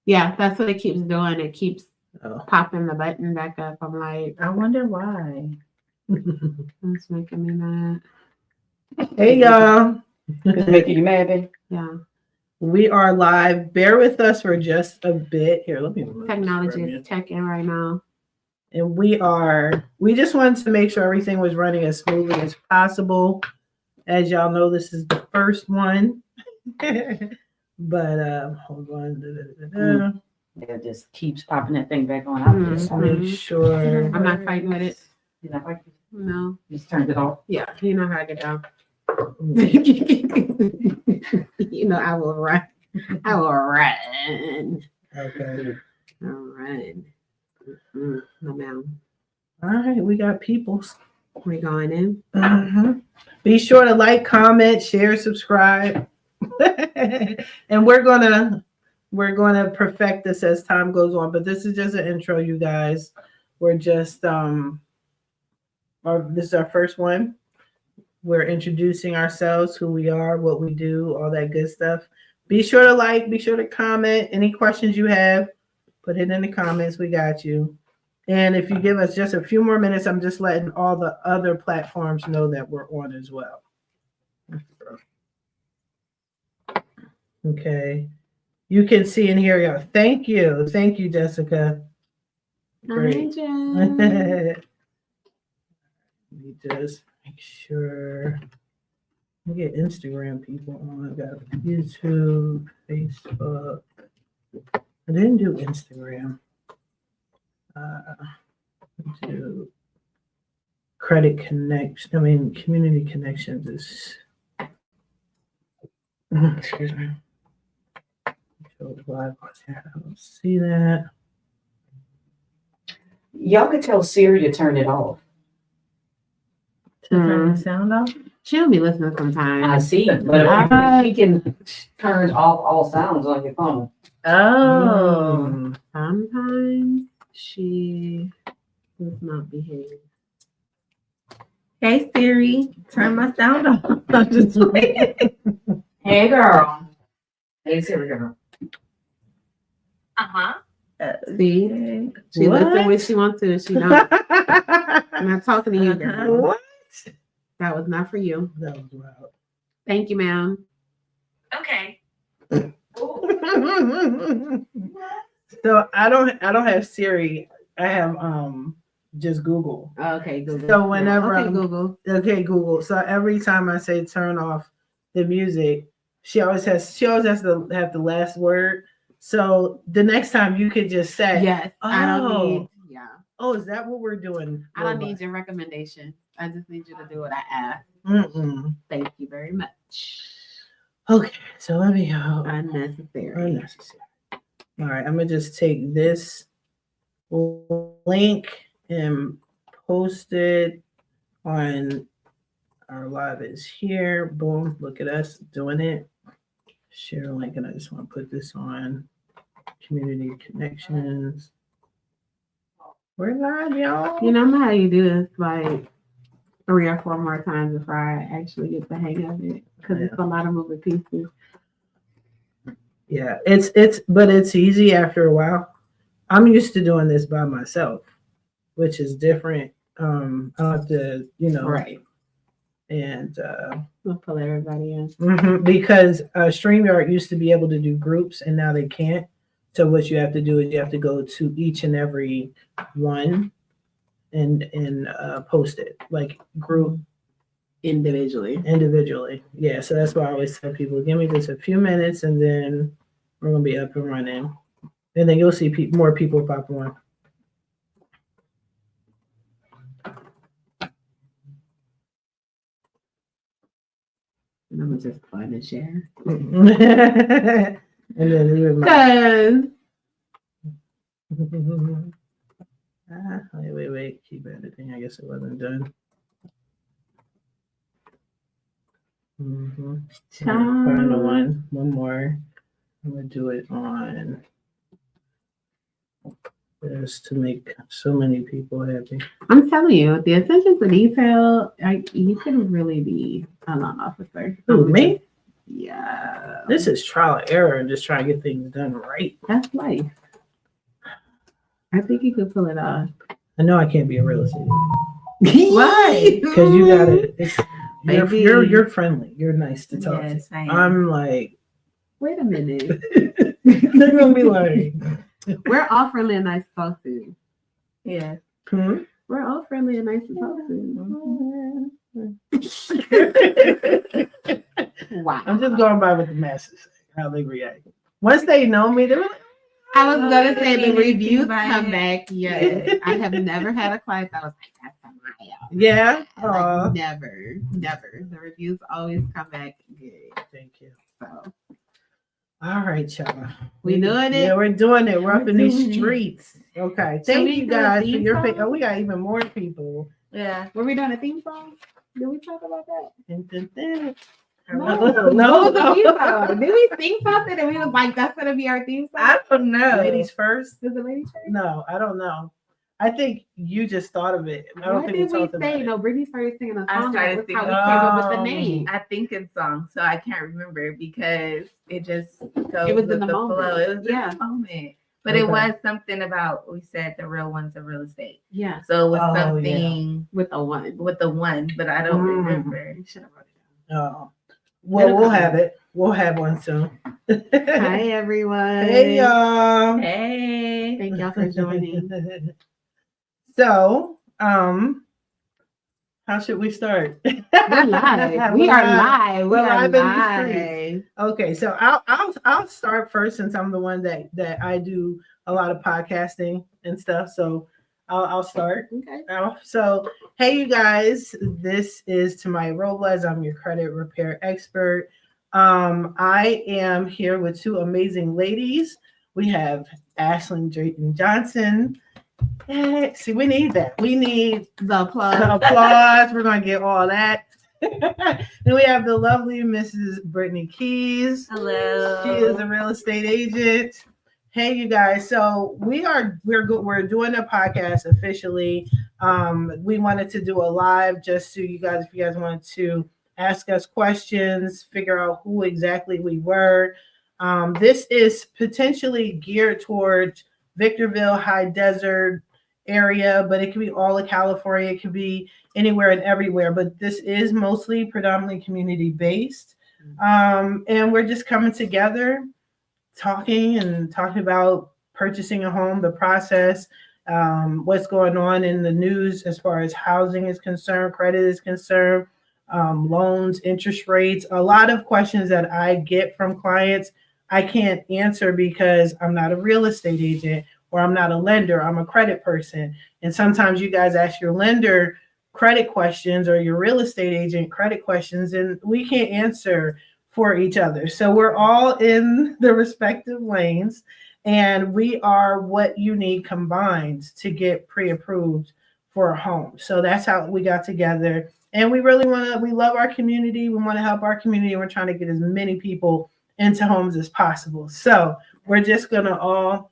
Yeah, that's what it keeps doing. It keeps Oh. popping the button back up. I'm like, I wonder why. it's making me mad. Hey y'all. It's making you mad, babe? Yeah. We are live. Bear with us for just a bit. Here, let me move Technology this is checking right now. and we just wanted to make sure everything was running as smoothly as possible. As y'all know, this is the first one. But hold on. It just keeps popping that thing back on. I'll just Make sure. I'm not fighting with it. you know, like, No. just turned it off. Yeah, you know how I get down. You know, I will run. I will run. Okay. I'll run. No, ma'am. All right, we got peoples. We going in? Be sure to like, comment, share, subscribe. And we're gonna perfect this as time goes on, but this is just an intro, you guys. We're just this is our first one. We're introducing ourselves, who we are, what we do, all that good stuff. Be sure to like, be sure to comment. Any questions you have, put it in the comments. We got you. And if you give us just a few more minutes, I'm just letting all the other platforms know that we're on as well. Okay. You can see and hear you. Thank you. Thank you, Jessica. Great. Let me just make sure. We get Instagram people on. I got YouTube, Facebook. I didn't do Instagram. Do credit connection. I mean, community connections is. Excuse me. Show live on here. I don't see that. Y'all could tell Siri to turn it off. Turn the sound off? She'll be listening sometimes. I see, but he can turn off all sounds on your phone. Oh. Sometimes she does not behave. Hey Siri, turn my sound off. I'm just Hey, girl. Hey, Siri, girl. See? She listens when she wants to. She don't. I'm not talking to you, girl. What? That was not for you. That was loud. Thank you, ma'am. Okay. So I don't have Siri. I have just Google. Okay, Google. So whenever okay, Google. Okay, Google. So every time I say turn off the music, she always has to have the last word. So the next time you could just say, Yes. I don't need. Yeah. Oh, is that what we're doing? I don't need your recommendation. I just need you to do what I ask. Thank you very much. Okay, so let me go. Unnecessary. All right, I'm gonna just take this link and post it on our live is here. Boom, look at us doing it. Share link, and I just want to put this on community connections. We're live, y'all. You know how you do this like 3 or 4 more times before I actually get the hang of it, because it's a lot of moving pieces. Yeah, but it's easy after a while. I'm used to doing this by myself, which is different. I don't have to, Right. And We'll pull everybody in. Because StreamYard used to be able to do groups, and now they can't. So what you have to do is you have to go to each and every one and post it like group individually. Yeah, so that's why I always tell people, give me just a few minutes and then we're gonna be up and running, and then you'll see more people pop on. And I'm gonna just find and share. And then even wait, keep editing. I guess it wasn't done. Final one more. I'm gonna do it on this to make so many people happy. I'm telling you, the attention to detail, you can really be a loan officer. Who, me? Yeah. This is trial and error and just trying to get things done right. That's life. I think you could pull it off. I know I can't be a real estate Why? because you gotta. Maybe. You're friendly. You're nice to talk Yes, to. I am. I'm like, Wait a minute. they're gonna be like, We're all friendly and nice to talk to. Yeah. hmm? We're all friendly and nice to talk to. Wow. I'm just going by what the masses say, how they react. Once they know me, they're like, I was gonna say the Anything reviews by come it. back. Yes. I have never had a client that was like, that's Tamiya. yeah. Like never. The reviews always come back good. Thank you. So All right, y'all. we doing it. Yeah, we're doing it. We're up in We're these doing it. streets. Okay. Should Thank we you do a guys for theme your song? Oh, we got even more people. Yeah. Were we doing a theme song? Did we talk about that? No, What was the no. theme song? Did we sing something and we was like, that's gonna be our theme song? I don't know. Ladies first? Was it ladies first? No, I don't know. I think you just thought of it. I don't What think did we we talked about say? it. No, Britney started singing a I song. started That's how we singing. came up with the name. I think in song, so I can't remember because it just goes It was with in the moment. flow. It was Yeah. in the moment. But it Okay. was something about we said the real ones of real estate. Yeah, So it was Oh, yeah. something with a one. with the one, but I don't Mm. remember. You should have wrote it down. Oh. Well, It'll we'll come. have it. We'll have one soon. Hi everyone. Hey, y'all. Hey. Thank y'all for joining. So, how should we start? We're live. We are live. We We're are live in the streets. live. Okay, so I'll start first since I'm the one that I do a lot of podcasting and stuff. So I'll start. Okay. So hey, you guys, this is Tamiya Robles. I'm your credit repair expert. I am here with two amazing ladies. We have Ashlynn Drayton-Johnson. See, we need that. We need The applause. the applause. We're going to get all that. Then we have the lovely Mrs. Britnee Keys. Hello. She is a real estate agent. Hey, you guys. So we're doing a podcast officially. We wanted to do a live just so you guys, if you guys wanted to ask us questions, figure out who exactly we were. This is potentially geared towards Victorville, High Desert area, but it could be all of California. It could be anywhere and everywhere, but this is mostly predominantly community based. And we're just coming together, talking about purchasing a home, the process, what's going on in the news as far as housing is concerned, credit is concerned, loans, interest rates, a lot of questions that I get from clients I can't answer because I'm not a real estate agent or I'm not a lender, I'm a credit person. And sometimes you guys ask your lender credit questions or your real estate agent credit questions, and we can't answer for each other. So we're all in the respective lanes, and we are what you need combined to get pre-approved for a home. So that's how we got together. And we really we love our community. We want to help our community. And we're trying to get as many people into homes as possible. So we're just going to all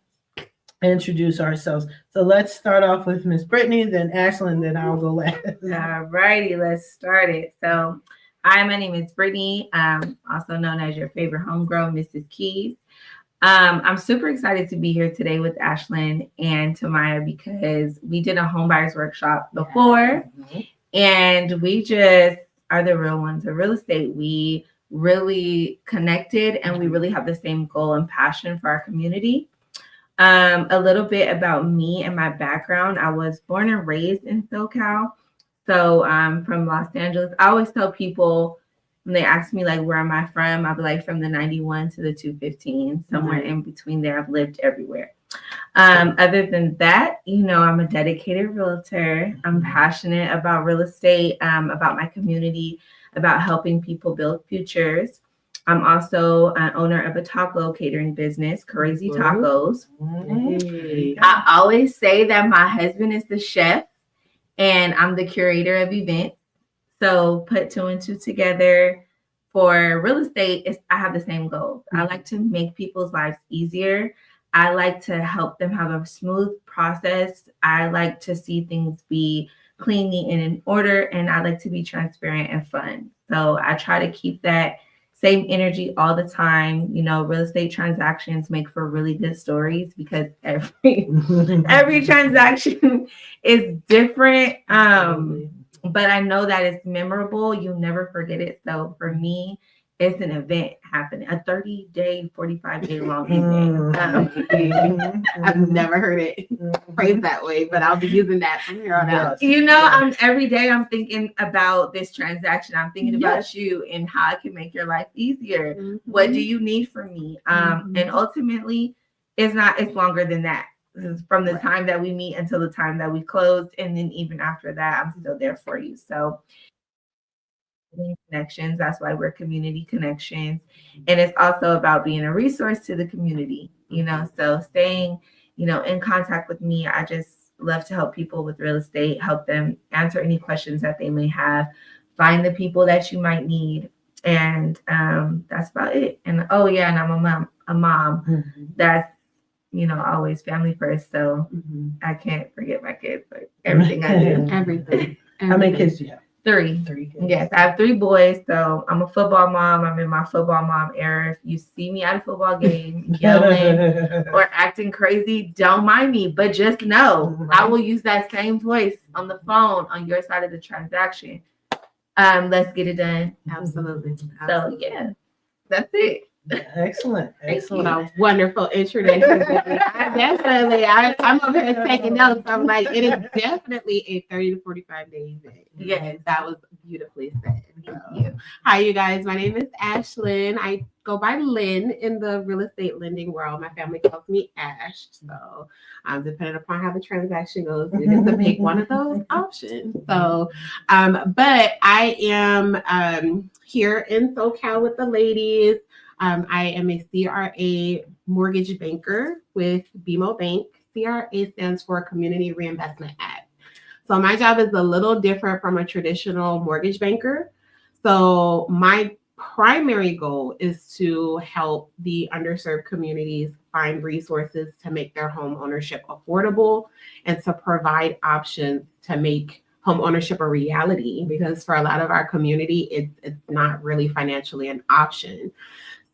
introduce ourselves. So let's start off with Miss Britnee, then Ashlynn, then I'll go last. All righty, let's start it. So, hi, my name is Britnee, also known as your favorite homegirl, Mrs. Keys. I'm super excited to be here today with Ashlynn and Tamiya because we did a home buyers workshop before, and we just are the real ones of real estate. We really connected, and we really have the same goal and passion for our community. A little bit about me and my background. I was born and raised in SoCal. So I'm from Los Angeles. I always tell people when they ask me like where am I from, I'll be like from the 91 to the 215, somewhere in between there. I've lived everywhere. Other than that, I'm a dedicated realtor. I'm passionate about real estate, about my community, about helping people build futures. I'm also an owner of a taco catering business, Crazy Tacos. Hey. I always say that my husband is the chef and I'm the curator of events. So put two and two together for real estate, I have the same goals. I like to make people's lives easier. I like to help them have a smooth process. I like to see things be clean, neat, and in order. And I like to be transparent and fun. So I try to keep that same energy all the time. You know, real estate transactions make for really good stories because every transaction is different. But I know that it's memorable. You'll never forget it. So for me, it's an event happening, a 30-day, 45-day long event. I've never heard it phrased that way, but I'll be using that from here on out. You know, every day I'm thinking about this transaction. I'm thinking about you and how I can make your life easier. What do you need from me? And ultimately, it's longer than that. It's from the time that we meet until the time that we close, and then even after that, I'm still there for you. So connections, that's why we're community connections, and it's also about being a resource to the community, you know. So staying, you know, in contact with me, I just love to help people with real estate, help them answer any questions that they may have, find the people that you might need, and that's about it. And oh yeah, and I'm a mom that's, you know, always family first, so I can't forget my kids, but everything I do. Everything. How many kids do you have? 3. 3 kids. Yes, I have 3 boys. So I'm a football mom. I'm in my football mom era. If you see me at a football game yelling or acting crazy, don't mind me. But just know I will use that same voice on the phone on your side of the transaction. Let's get it done. Absolutely. So yeah, that's it. Excellent. What a wonderful introduction. I'm over here taking notes. I'm like, it is definitely a 30 to 45 day event. Yes. That was beautifully said. So, hi, you guys. My name is Ashlynn. I go by Lynn in the real estate lending world. My family calls me Ash. So, depending upon how the transaction goes, you get to pick one of those options. So, but I am here in SoCal with the ladies. I am a CRA mortgage banker with BMO Bank. CRA stands for Community Reinvestment Act. So my job is a little different from a traditional mortgage banker. So my primary goal is to help the underserved communities find resources to make their home ownership affordable and to provide options to make home ownership a reality, because for a lot of our community, it's not really financially an option.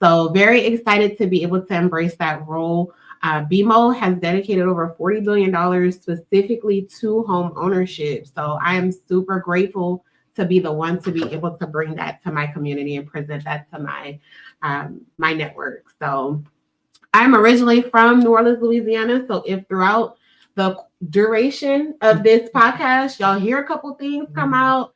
So very excited to be able to embrace that role. BMO has dedicated over $40 billion specifically to home ownership. So I am super grateful to be the one to be able to bring that to my community and present that to my my network. So I'm originally from New Orleans, Louisiana. So if throughout the duration of this podcast y'all hear a couple things come out,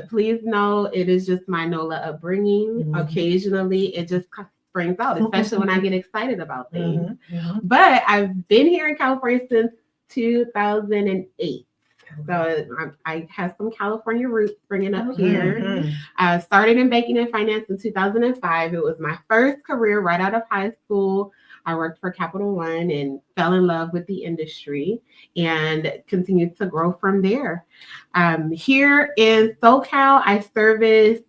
please know it is just my NOLA upbringing. Occasionally it just springs out, especially when I get excited about things. But I've been here in California since 2008. So I have some California roots bringing up here. I started in banking and finance in 2005. It was my first career right out of high school. I worked for Capital One and fell in love with the industry and continued to grow from there. Here in SoCal, I service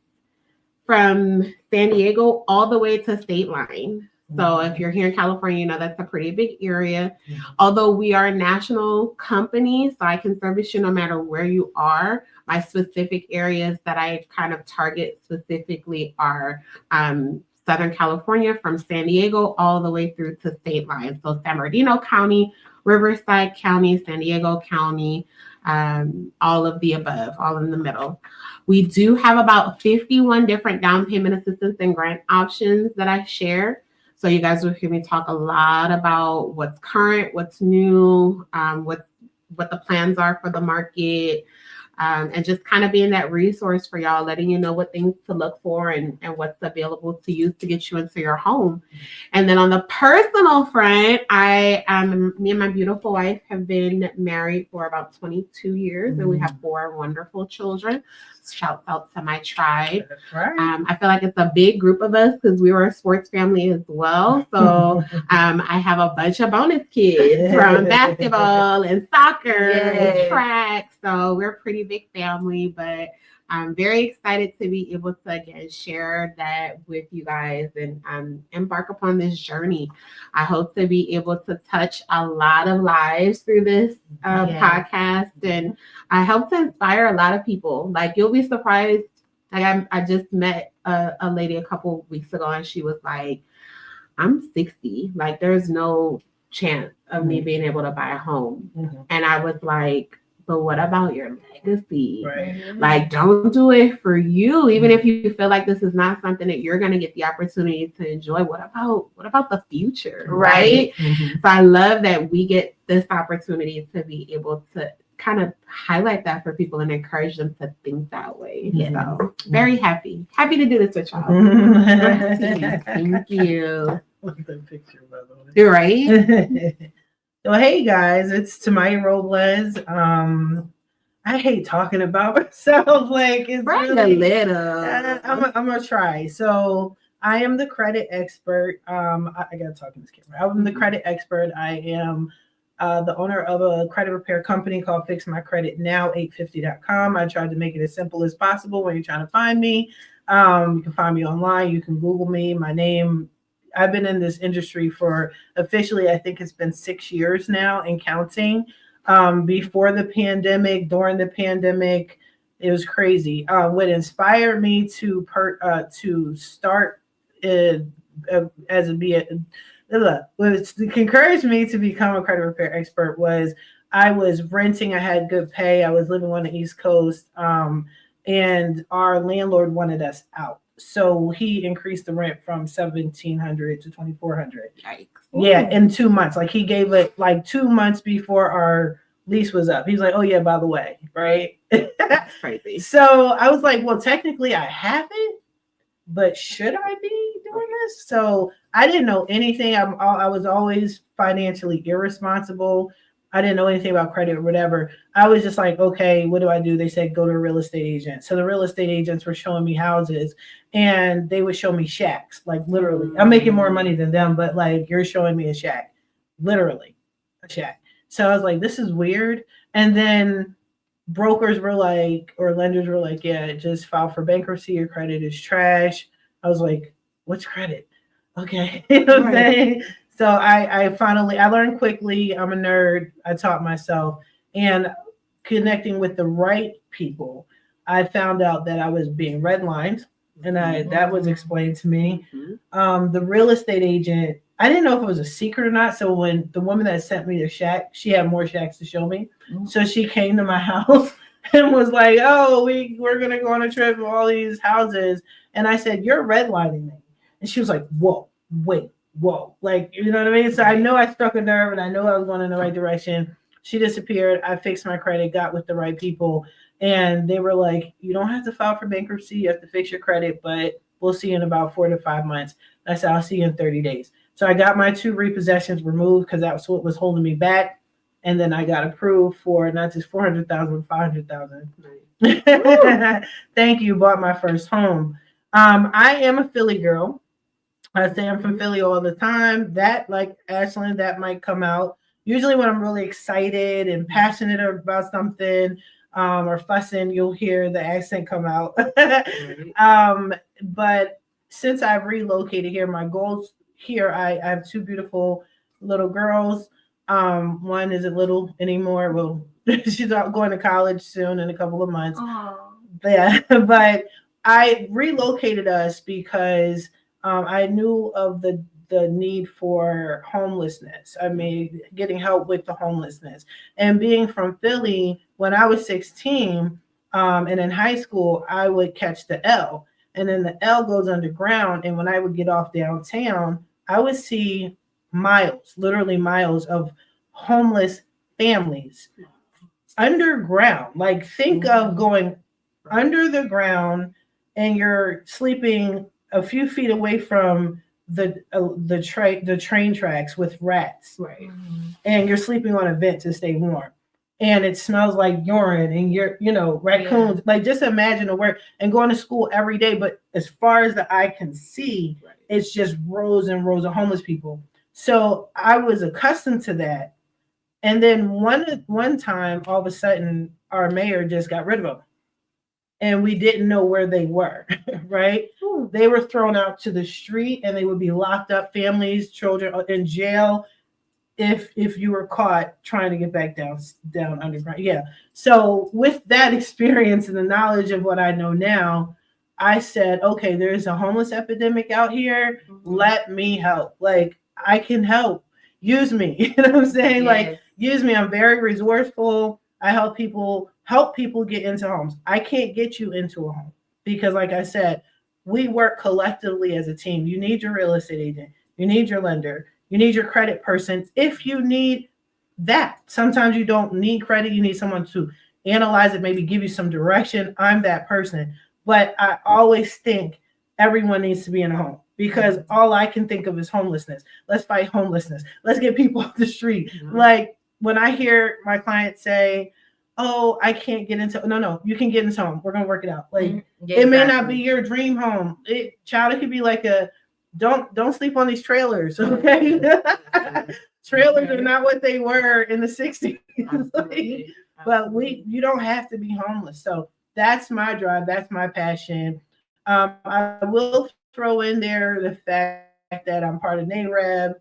from San Diego all the way to State Line. So if you're here in California, you know that's a pretty big area. Although we are a national company, so I can service you no matter where you are. My specific areas that I kind of target specifically are Southern California, from San Diego all the way through to State Line. So San Bernardino County, Riverside County, San Diego County, all of the above, all in the middle. We do have about 51 different down payment assistance and grant options that I share. So you guys will hear me talk a lot about what's current, what's new, what the plans are for the market, and just kind of being that resource for y'all, letting you know what things to look for and what's available to use to get you into your home. And then on the personal front, me and my beautiful wife have been married for about 22 years, and we have 4 wonderful children. Shout out to my tribe. That's right. I feel like it's a big group of us because we were a sports family as well. So I have a bunch of bonus kids from basketball and soccer and track. So we're a pretty big family, but I'm very excited to be able to again share that with you guys and embark upon this journey. I hope to be able to touch a lot of lives through this podcast, and I hope to inspire a lot of people. Like, you'll be surprised. Like I just met a lady a couple weeks ago, and she was like, I'm 60. Like, there's no chance of me being able to buy a home. And I was like, but what about your legacy? Right. Like, don't do it for you. Even if you feel like this is not something that you're going to get the opportunity to enjoy, what about the future? Right. So I love that we get this opportunity to be able to kind of highlight that for people and encourage them to think that way. So very happy to do this with y'all. Thank you. Look at that picture, by the way. You're right. Well, hey guys, it's Tamiya Robles. I hate talking about myself. Like, it's Right, really, a little. I'm gonna try. So I am the credit expert. I gotta talk in this camera. I'm the credit expert. I am the owner of a credit repair company called Fix My Credit Now, 850.com. I tried to make it as simple as possible when you're trying to find me. You can find me online. You can Google me. My name. I've been in this industry for officially, I think it's been 6 years now and counting. Before the pandemic, during the pandemic, it was crazy. What inspired me to start as what encouraged me to become a credit repair expert was I was renting. I had good pay. I was living on the East Coast, and our landlord wanted us out. So he increased the rent from $1,700 to $2,400. Yikes. Yeah, in 2 months. Like, he gave it like 2 months before our lease was up. He's like, "Oh yeah, by the way," right? That's crazy. So I was like, "Well, technically I haven't, but should I be doing this?" So I didn't know anything. I was always financially irresponsible. I didn't know anything about credit or whatever. I was just like, okay, what do I do? They said, go to a real estate agent. So the real estate agents were showing me houses, and they would show me shacks, like literally. I'm making more money than them, but like, you're showing me a shack, literally a shack. So I was like, this is weird. And then brokers were like, or lenders were like, yeah, just file for bankruptcy. Your credit is trash. I was like, what's credit? Okay. You know what I'm saying? So I finally, I learned quickly. I'm a nerd. I taught myself, and connecting with the right people, I found out that I was being redlined, and that was explained to me. The real estate agent, I didn't know if it was a secret or not. So when the woman that sent me the shack, she had more shacks to show me. So she came to my house and was like, "Oh, we're gonna go on a trip of all these houses," and I said, "You're redlining me," and she was like, "Whoa, wait." Whoa, like, you know what I mean? So I know I struck a nerve, and I know I was going in the right direction. She disappeared. I fixed my credit, got with the right people, and they were like, "You don't have to file for bankruptcy. You have to fix your credit, but we'll see you in about 4 to 5 months." I said, "I'll see you in 30 days. So I got my 2 repossessions removed because that's what was holding me back. And then I got approved for not just $400,000, $500,000. Thank you. Bought my first home. I am a Philly girl. I say I'm from Philly all the time. That, like Ashlynn, that might come out. Usually when I'm really excited and passionate about something, or fussing, you'll hear the accent come out. But since I've relocated here, my goals here, I have 2 beautiful little girls. One isn't little anymore. Well, she's out going to college soon in a couple of months. Yeah, but I relocated us because I knew of the need for homelessness. I mean, getting help with the homelessness. And being from Philly, when I was 16, and in high school, I would catch the L. And then the L goes underground. And when I would get off downtown, I would see miles, literally miles of homeless families underground. Like, think of going under the ground, and you're sleeping a few feet away from the train tracks with rats, right? And you're sleeping on a vent to stay warm, and it smells like urine and raccoons. Like, just imagine and going to school every day, but as far as the eye can see, it's just rows and rows of homeless people. So I was accustomed to that, and then one time, all of a sudden, our mayor just got rid of them. And we didn't know where they were, right? They were thrown out to the street, and they would be locked up, families, children, in jail if you were caught trying to get back down underground. Yeah. So with that experience and the knowledge of what I know now, I said, okay, there's a homeless epidemic out here. Let me help. Like, I can help. Use me. You know what I'm saying? Like, use me. I'm very resourceful. I help people get into homes. I can't get you into a home because, like I said, we work collectively as a team. You need your real estate agent. You need your lender. You need your credit person. If you need that, sometimes you don't need credit. You need someone to analyze it, maybe give you some direction. I'm that person. But I always think everyone needs to be in a home because all I can think of is homelessness. Let's fight homelessness. Let's get people off the street. Like when I hear my clients say, oh, I can't get into, no, you can get into home. We're going to work it out. Like it may not be your dream home. It could be like don't sleep on these trailers. Okay. Trailers are not what they were in the 60s. But you don't have to be homeless. So that's my drive. That's my passion. I will throw in there the fact that I'm part of NAREB,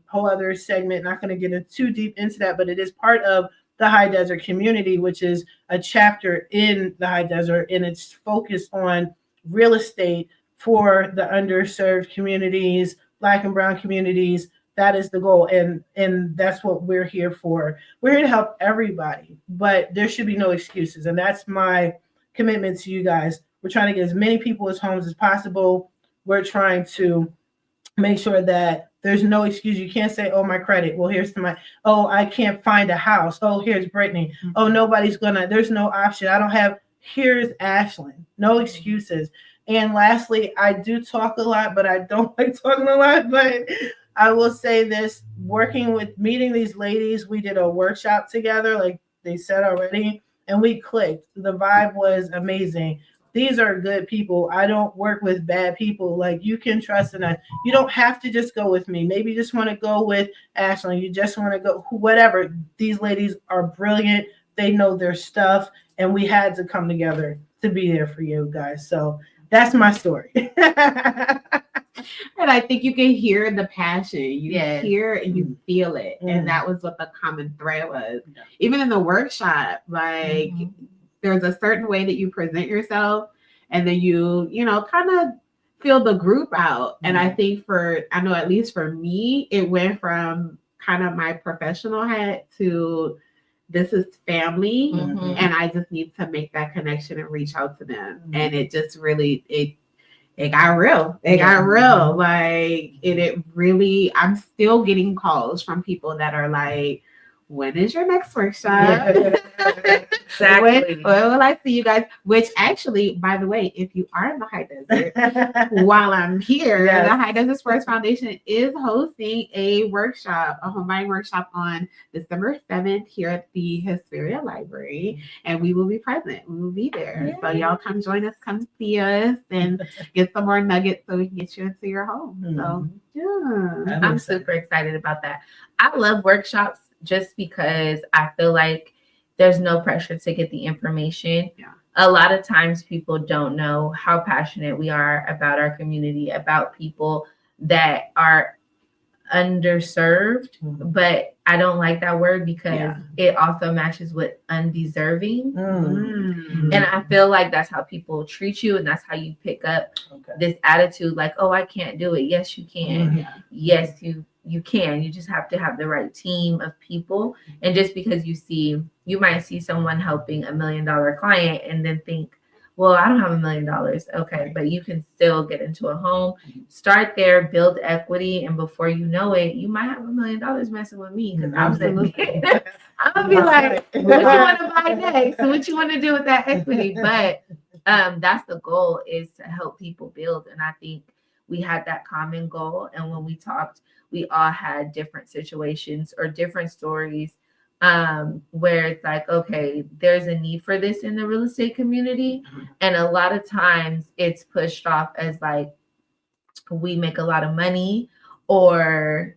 whole other segment. Not going to get too deep into that, but it is part of the High Desert community, which is a chapter in the High Desert, and it's focused on real estate for the underserved communities, Black and Brown communities. That is the goal, and that's what we're here for. We're here to help everybody, but there should be no excuses, and that's my commitment to you guys. We're trying to get as many people as homes as possible. We're trying to make sure that there's no excuse. You can't say, oh, my credit. Well, I can't find a house. Oh, here's Britney. Oh, there's no option. Here's Ashlynn. No excuses. And lastly, I do talk a lot, but I don't like talking a lot, but I will say this, meeting these ladies, we did a workshop together, like they said already, and we clicked. The vibe was amazing. These are good people. I don't work with bad people. Like you can trust in us. You don't have to just go with me. Maybe you just want to go with Ashlynn. You just want to go, whatever. These ladies are brilliant. They know their stuff, and we had to come together to be there for you guys. So that's my story. And I think you can hear the passion. You hear and you feel it. And that was what the common thread was. Even in the workshop, like there's a certain way that you present yourself, and then you kind of feel the group out. And I think at least for me, it went from kind of my professional hat to this is family. And I just need to make that connection and reach out to them. And it just really, it got real. It got real. Like it really, I'm still getting calls from people that are like, when is your next workshop? Exactly. When will I see you guys? Which actually, by the way, if you are in the High Desert, while I'm here, the High Desert Sports Foundation is hosting a home buying workshop on December 7th here at the Hesperia Library, and we will be present. We will be there. Yay. So y'all come join us, come see us, and get some more nuggets so we can get you into your home. So yeah, I'm super excited about that. I love workshops just because I feel like there's no pressure to get the information. A lot of times people don't know how passionate we are about our community, about people that are underserved, but I don't like that word because it also matches with undeserving. And I feel like that's how people treat you, and that's how you pick up this attitude like, oh, I can't do it. Yes, you can. Yes, you can. You just have to have the right team of people. And just because you might see someone helping $1 million client and then think, well, I don't have $1 million. Okay, but you can still get into a home, start there, build equity, and before you know it, you might have $1 million messing with me because I'm gonna be like, what you want to buy next? So what you want to do with that equity? But that's the goal, is to help people build. And I think we had that common goal. And when we talked, we all had different situations or different stories where it's like, okay, there's a need for this in the real estate community. And a lot of times it's pushed off as like, we make a lot of money, or,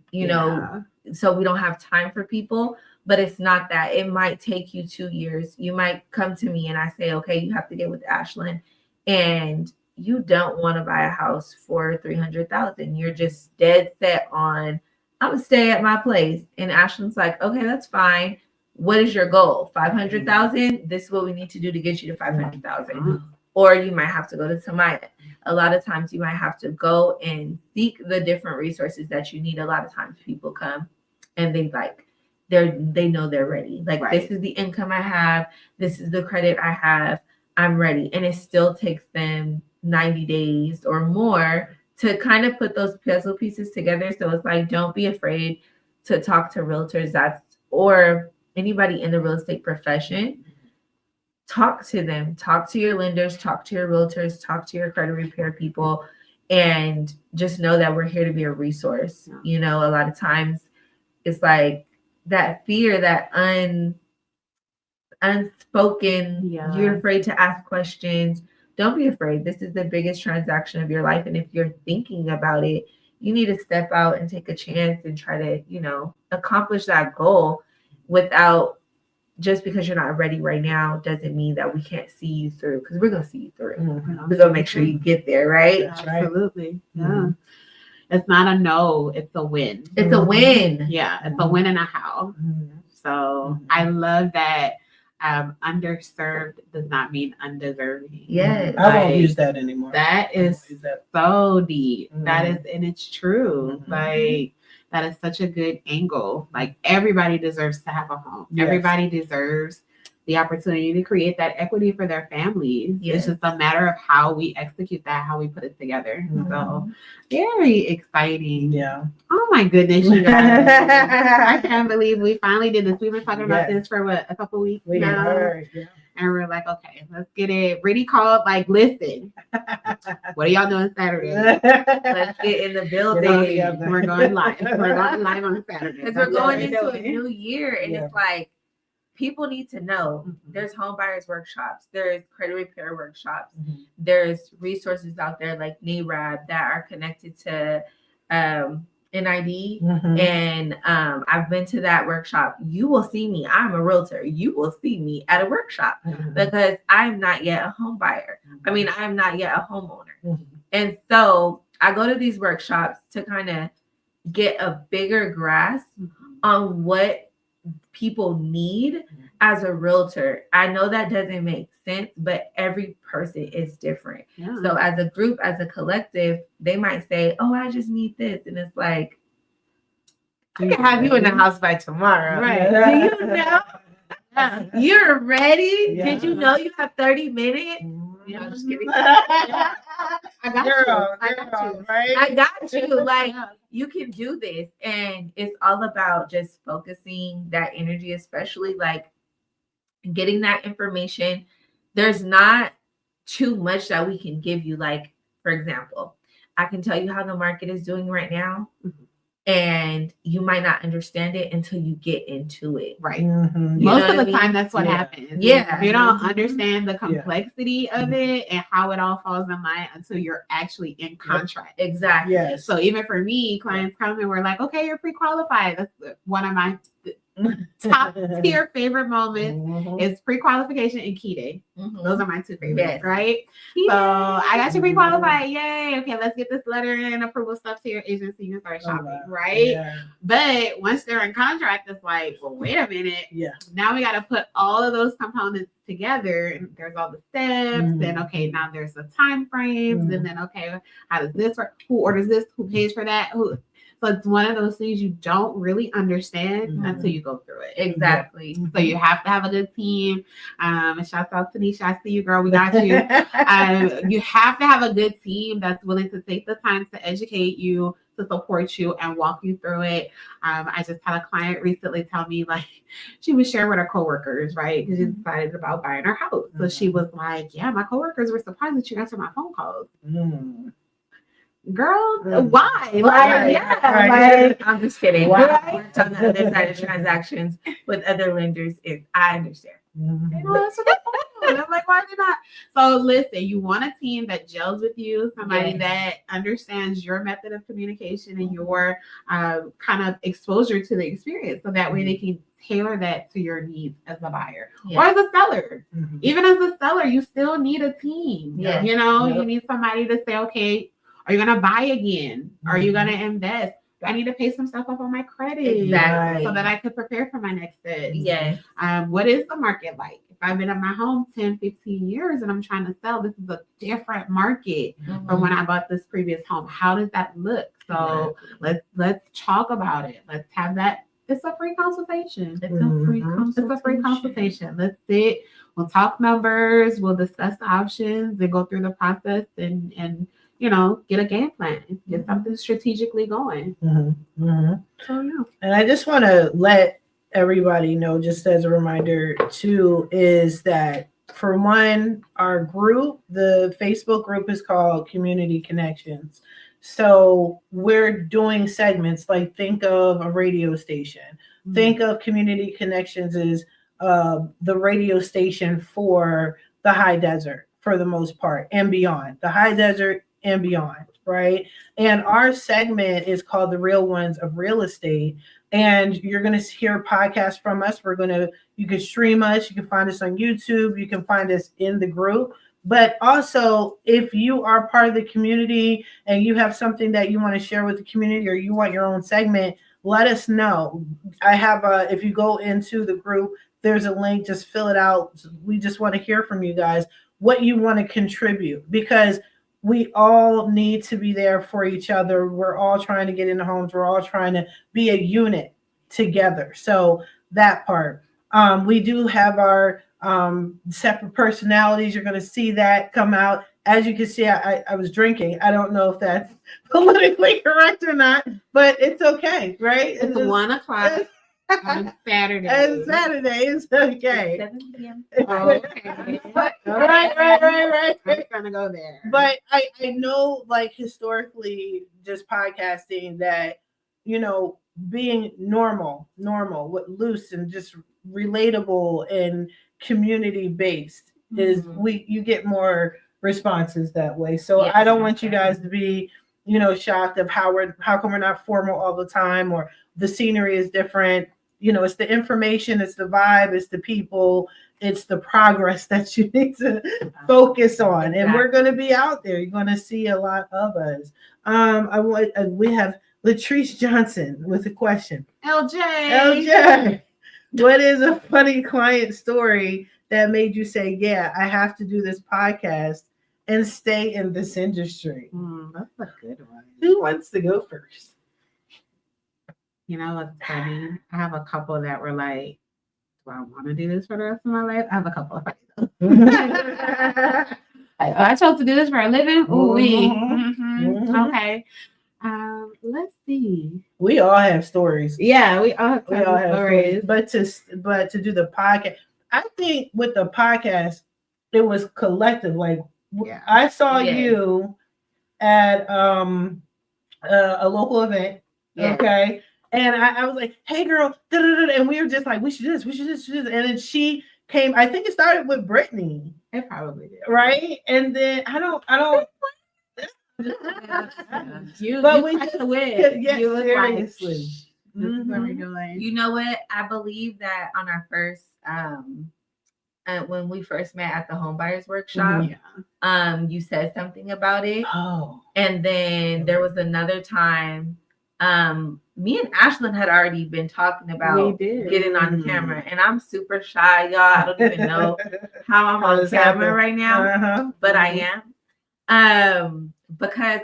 so we don't have time for people. But it's not that. It might take you 2 years. You might come to me and I say, okay, you have to get with Ashlynn, and you don't want to buy a house for $300,000. You're just dead set on, I'm gonna stay at my place. And Ashlynn's like, okay, that's fine. What is your goal? 500,000. This is what we need to do to get you to 500,000. or you might have to go to Tamiya. A lot of times you might have to go and seek the different resources that you need. A lot of times people come and they know they're ready. Like, this is the income I have, this is the credit I have, I'm ready. And it still takes them 90 days or more to kind of put those puzzle pieces together. So it's like, don't be afraid to talk to realtors or anybody in the real estate profession. Talk to them, talk to your lenders, talk to your realtors, talk to your credit repair people, and just know that we're here to be a resource. You know, a lot of times it's like that fear, that unspoken, you're afraid to ask questions. Don't be afraid. This is the biggest transaction of your life. And if you're thinking about it, you need to step out and take a chance and try to, you know, accomplish that goal. Without, just because you're not ready right now doesn't mean that we can't see you through, because we're going to see you through. We're going to make sure you get there, right? Absolutely. Yeah. It's not a no, it's a win. It's a win. Yeah, it's a win and a how. So I love that. Underserved does not mean undeserving. Yes. I won't use that anymore. That is so deep. That is, and it's true. Like, that is such a good angle. Like, everybody deserves to have a home. Yes. Everybody deserves the opportunity to create that equity for their families. Yes. It's just a matter of how we execute that, how we put it together. So very exciting. Yeah. Oh my goodness, you guys. I can't believe we finally did this. We've been talking about this for a couple weeks now. And we're like, okay, let's get it. Britnee called, like, listen, what are y'all doing Saturday? Let's get in the building. We're going live. We're going live on Saturday. Because we're going into a new year, and it's like, people need to know there's home buyers workshops, there's credit repair workshops, there's resources out there like NARAB that are connected to NID. And I've been to that workshop. You will see me. I'm a realtor. You will see me at a workshop because I'm not yet a home buyer. I mean, I'm not yet a homeowner. And so I go to these workshops to kind of get a bigger grasp on what people need as a realtor. I know that doesn't make sense, but every person is different. So as a group, as a collective, they might say, oh, I just need this. And it's like, I can have you in the house by tomorrow. Right. Do you know? You're ready? Did you know you have 30 minutes? I'm just kidding. I got you. Right? I got you. Like, you can do this. And it's all about just focusing that energy, especially like getting that information. There's not too much that we can give you. Like, for example, I can tell you how the market is doing right now. And you might not understand it until you get into it. Right. Most of the time, that's what happens. Yeah. You don't understand the complexity of it and how it all falls in line until you're actually in contract. Exactly. Yes. So even for me, clients come and we're like, okay, you're pre-qualified. That's one of my top tier favorite moments is pre-qualification and key day. Those are my two favorites, right? So I got you pre-qualified. Yay. Okay, let's get this letter and approval stuff to your agency and start shopping, right? But once they're in contract, it's like, well, wait a minute. Now we got to put all of those components together. And there's all the steps. Then, okay, now there's the time frames. And then, okay, how does this work? Who orders this? Who pays for that? So it's one of those things you don't really understand until you go through it. Exactly. So you have to have a good team. And shouts out to Nisha. I see you, girl. We got you. You have to have a good team that's willing to take the time to educate you, to support you, and walk you through it. I just had a client recently tell me, like, she was sharing with her coworkers, right? Because she decided about buying her house. So she was like, yeah, my coworkers were surprised that you answered my phone calls. Girl, why? Like, I'm just kidding. Wow. I worked on the other side of transactions with other lenders. I understand. You know, that's what I'm like, why did not? So listen, you want a team that gels with you, somebody that understands your method of communication and your kind of exposure to the experience, so that way they can tailor that to your needs as a buyer or as a seller. Even as a seller, you still need a team. You know, you need somebody to say, okay, are you going to buy again? Are you going to invest? Do I need to pay some stuff up on my credit? Exactly. So that I could prepare for my next fit. Yes. What is the market like? If I've been in my home 10, 15 years and I'm trying to sell, this is a different market from when I bought this previous home. How does that look? So let's talk about it. Let's have that. It's a free consultation. It's a free consultation. Let's sit. We'll talk numbers. We'll discuss the options and go through the process and get a game plan. Get something strategically going. So yeah. And I just want to let everybody know, just as a reminder too, is that for one, our group, the Facebook group is called Community Connections. So we're doing segments like think of a radio station. Think of Community Connections as the radio station for the high desert for the most part and beyond. The high desert and beyond, right? And our segment is called The Real Ones of Real Estate. And you're going to hear podcasts from us. You can stream us. You can find us on YouTube. You can find us in the group. But also, if you are part of the community and you have something that you want to share with the community or you want your own segment, let us know. If you go into the group, there's a link, just fill it out. We just want to hear from you guys what you want to contribute, because we all need to be there for each other. We're all trying to get into homes. We're all trying to be a unit together. So that part. We do have our separate personalities. You're going to see that come out. As you can see, I was drinking. I don't know if that's politically correct or not, but it's okay, right? It's 1 o'clock on Saturday. And Saturday is okay. 7 p.m. Oh, okay. Right. I'm gonna go there. But I know, like, historically, just podcasting, that, being normal, loose and just relatable and community based is you get more responses that way. So I don't want you guys to be, shocked of how come we're not formal all the time, or the scenery is different. It's the information, it's the vibe, it's the people, it's the progress that you need to focus on. And we're going to be out there. You're going to see a lot of us. We have Latrice Johnson with a question. LJ, what is a funny client story that made you say, yeah, I have to do this podcast and stay in this industry? That's a good one. Who wants to go first? What's funny? I have a couple that were like, do I want to do this for the rest of my life? I have a couple of I chose to do this for a living. Okay. Let's see. We all have stories. Yeah, we all have stories. But to do the podcast, I think with the podcast, it was collective. Like, I saw you at a local event. Okay. And I was like, hey girl, and we were just like, we should do this. And then she came, I think it started with Britnee. It probably did. Right? And then I don't you just the win. Yes, you seriously. This is what we're doing. You know what? I believe that on our first when we first met at the home buyers workshop, you said something about it. Oh. And then there was another time, me and Ashlynn had already been talking about getting on camera, and I'm super shy, y'all. I don't even know how I'm on camera right now, but I am. Because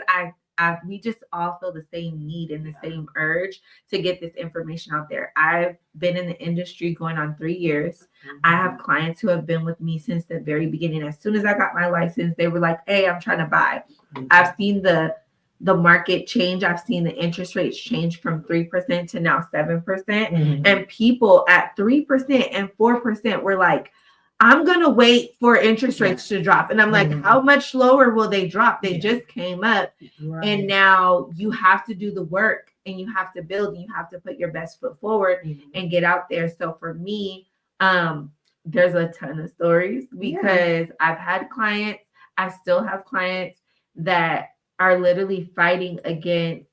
we just all feel the same need and the same urge to get this information out there. I've been in the industry going on 3 years. I have clients who have been with me since the very beginning. As soon as I got my license, they were like, hey, I'm trying to buy. I've seen the market change. I've seen the interest rates change from 3% to now 7%. And people at 3% and 4% were like, I'm going to wait for interest rates to drop. And I'm like, how much lower will they drop? They just came up. Right. And now you have to do the work and you have to build and you have to put your best foot forward and get out there. So for me, there's a ton of stories because I've had clients, I still have clients that are literally fighting against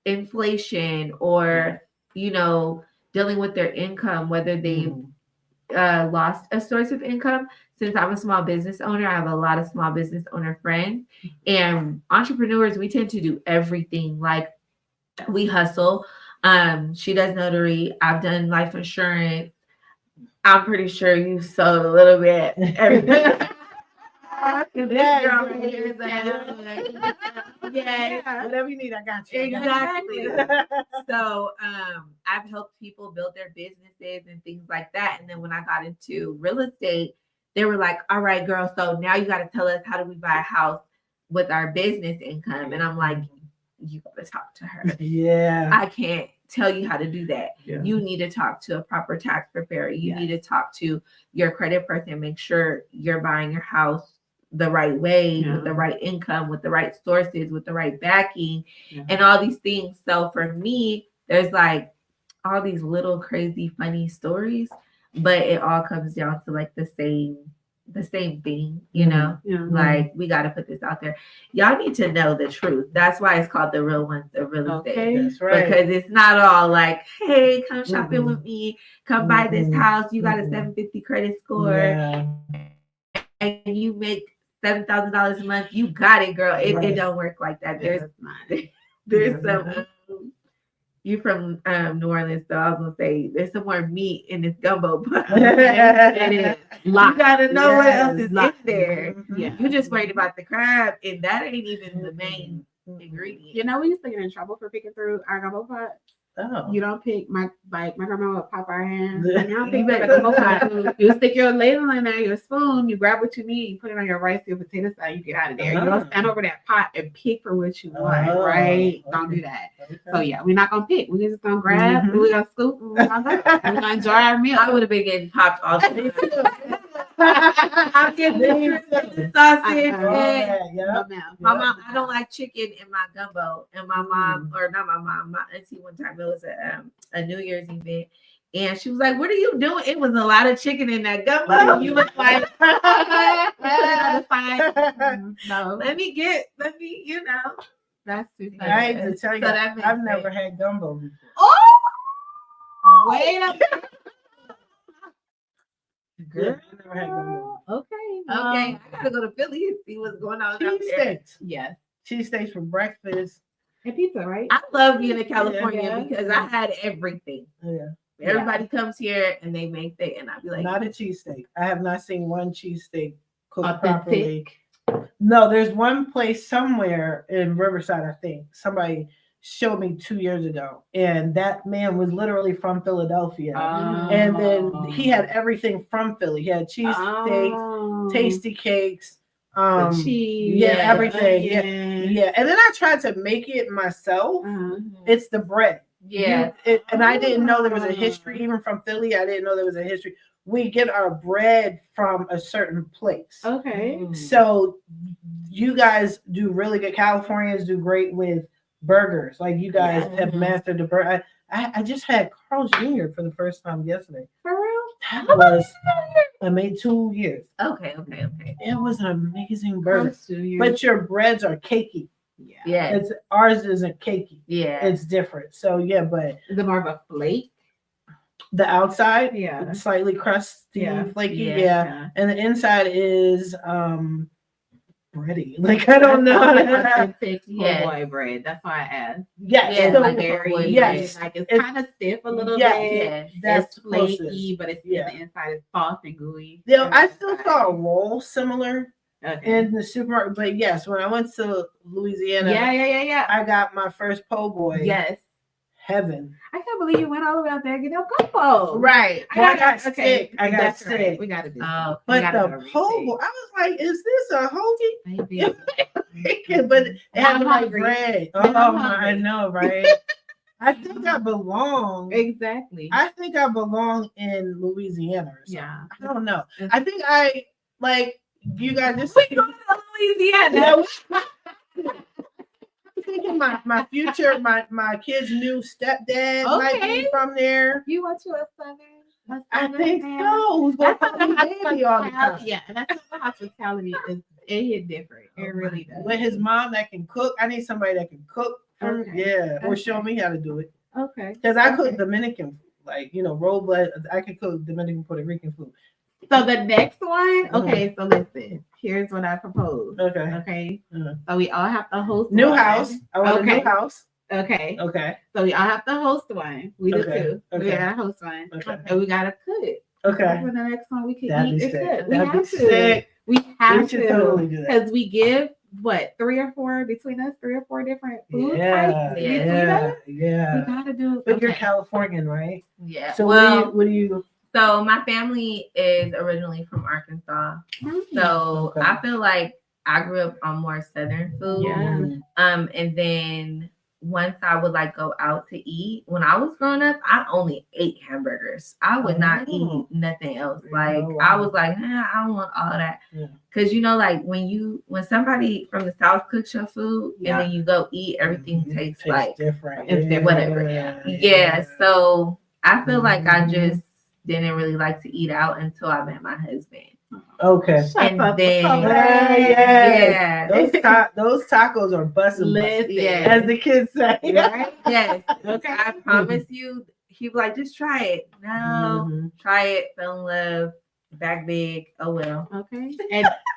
inflation or, dealing with their income, whether they lost a source of income. Since I'm a small business owner, I have a lot of small business owner friends, and entrepreneurs, we tend to do everything. Like We hustle. She does notary. I've done life insurance. I'm pretty sure you sold a little bit. Everything. This girl right here is Yeah, whatever you need, I got you. Exactly. So I've helped people build their businesses and things like that. And then when I got into real estate, they were like, all right, girl, so now you got to tell us, how do we buy a house with our business income? And I'm like, you got to talk to her. Yeah. I can't tell you how to do that. Yeah. You need to talk to a proper tax preparer. You Yes. need to talk to your credit person, make sure you're buying your house the right way, with the right income, with the right sources, with the right backing, and all these things. So for me, there's like all these little crazy funny stories, but it all comes down to like the same thing, you know. Like, we got to put this out there. Y'all need to know the truth. That's why it's called The Real Ones, The Real Estate. That's right. Because it's not all like, hey, come shopping with me, come buy this house, you got a 750 credit score, and you make $7,000 a month, you got it, girl. It don't work like that. There's some you from New Orleans, so I was gonna say there's some more meat in this gumbo, but it is. You gotta know what else is in there. Yeah. You just worried about the crab, and that ain't even the main ingredient. You know, we used to get in trouble for picking through our gumbo pot. Oh. You don't pick my grandma would pop our hands. You don't pick the gumbo pot. You stick your ladle in there, your spoon, you grab what you need, you put it on your rice, your potato salad, you get out of there. You don't stand over that pot and pick for what you want, right? Don't do that. Okay. So yeah, we're not gonna pick. We're just gonna grab, and we're gonna scoop, and we're gonna enjoy our meal. I would have been getting popped all the time. I'm getting the sausage. My mom, I don't like chicken in my gumbo. And my mom, or not my mom, my auntie, one time it was a New Year's event, and she was like, "What are you doing?" It was a lot of chicken in that gumbo. You was like, No, let me, you know. that's too funny. I hate to tell you, So that makes I've never sense. had gumbo before. Wait a minute. Yeah, I never had gumbo. Okay. Okay, I gotta go to Philly and see what's going on out there. Cheesesteaks. Yes. Cheesesteaks for breakfast. And pizza, right? I love being in California Yeah. because I had everything. Yeah. Everybody comes here and they make that, and I'd be like, Not a cheesesteak. I have not seen one cheesesteak cooked Authentic. properly. No, there's one place somewhere in Riverside, I think. Somebody showed me 2 years ago, and that man was literally from Philadelphia. And then he had everything from Philly. He had cheesesteaks, tasty cakes, cheese, everything. onion. Yeah. And then I tried to make it myself. It's the bread. yeah. And I didn't know there was a history, even from Philly. I didn't know there was a history. We get our bread from a certain place. Okay. So you guys do really good. Californians do great with burgers. Like, you guys have mastered the burger. I just had Carl's Jr. for the first time yesterday. For real? That was, I made 2 years. Okay. It was an amazing burger. But But your breads are cakey. Yeah. Ours isn't cakey. Yeah. It's different. So yeah, but is it more of a flake? the outside, Yeah. slightly crusty, Yeah. flaky, Yeah. and the inside is bready. Like, I don't know. Authentic Yeah. boy bread. That's why I asked. Yes, Yeah, so like Very, yes. like it's It's- kind of stiff a little yeah, bit. Yeah. that's It's flaky, closest. but it's Yeah. the inside is soft and gooey. Yeah, I still saw a roll similar Okay. in the supermarket, but yes, when I went to Louisiana, Yeah. I got my first po' boy. Yes. Heaven. I can't believe you went all the way out there and get no gumbo. Right. Well, I got okay. sick. I got That's sick. right. We gotta do Oh, But gotta the go to po' retake. boy, I was like, is this a hoagie? Maybe. But it had I'm the right hungry. bread. I'm Oh, I hungry. know, right? I think I belong. Exactly. I think I belong in Louisiana or something. Yeah. I don't know. I think I like you guys just we go to Louisiana. I'm thinking my future, my kid's new stepdad might be Okay. from there. You want to a southern? I think so. Who's gonna That's call me baby all the time? Yeah, that's what the hospitality is. It hit different. It really does. With his mom that can cook. I need somebody that can cook. Okay. Yeah, or Okay. show me how to do it. Okay. Because I cook Okay. Dominican, like, Robles. I can cook Dominican, Puerto Rican food. So the next one, okay. So listen, here's what I propose. Okay. Okay. Mhm. So we all have to host New one. house. I want a Okay. new house. Okay. Okay. So we all have to host one. We do Okay, too. We okay. gotta host one. Okay. And we gotta cook. Okay. For the next one, we can That'd eat be and sick. cook. We That'd be have to. sick. We have We should to. totally do that. Because we give what 3 or 4 between us, 3 or 4 different food Yeah, types between yeah, us. yeah. We gotta do. But you're okay. Californian, right? Yeah. So well, what do you? so my family is originally from Arkansas. So Okay. I feel like I grew up on more Southern food. Yeah. And then once I would like go out to eat, when I was growing up, I only ate hamburgers. I would not eat nothing else. Like I was like, I don't want all that. Cause you know, like when somebody from the South cooks your food and then you go eat, everything tastes like different. It's different. whatever. Yeah. So I feel like I just didn't really like to eat out until I met my husband. Okay. And then yeah. Those tacos are busting. Yeah. As the kids say. Right? Yes. Okay. I promise you, he was like, just try it. No, try it, fell in love, back big. Oh well. Okay.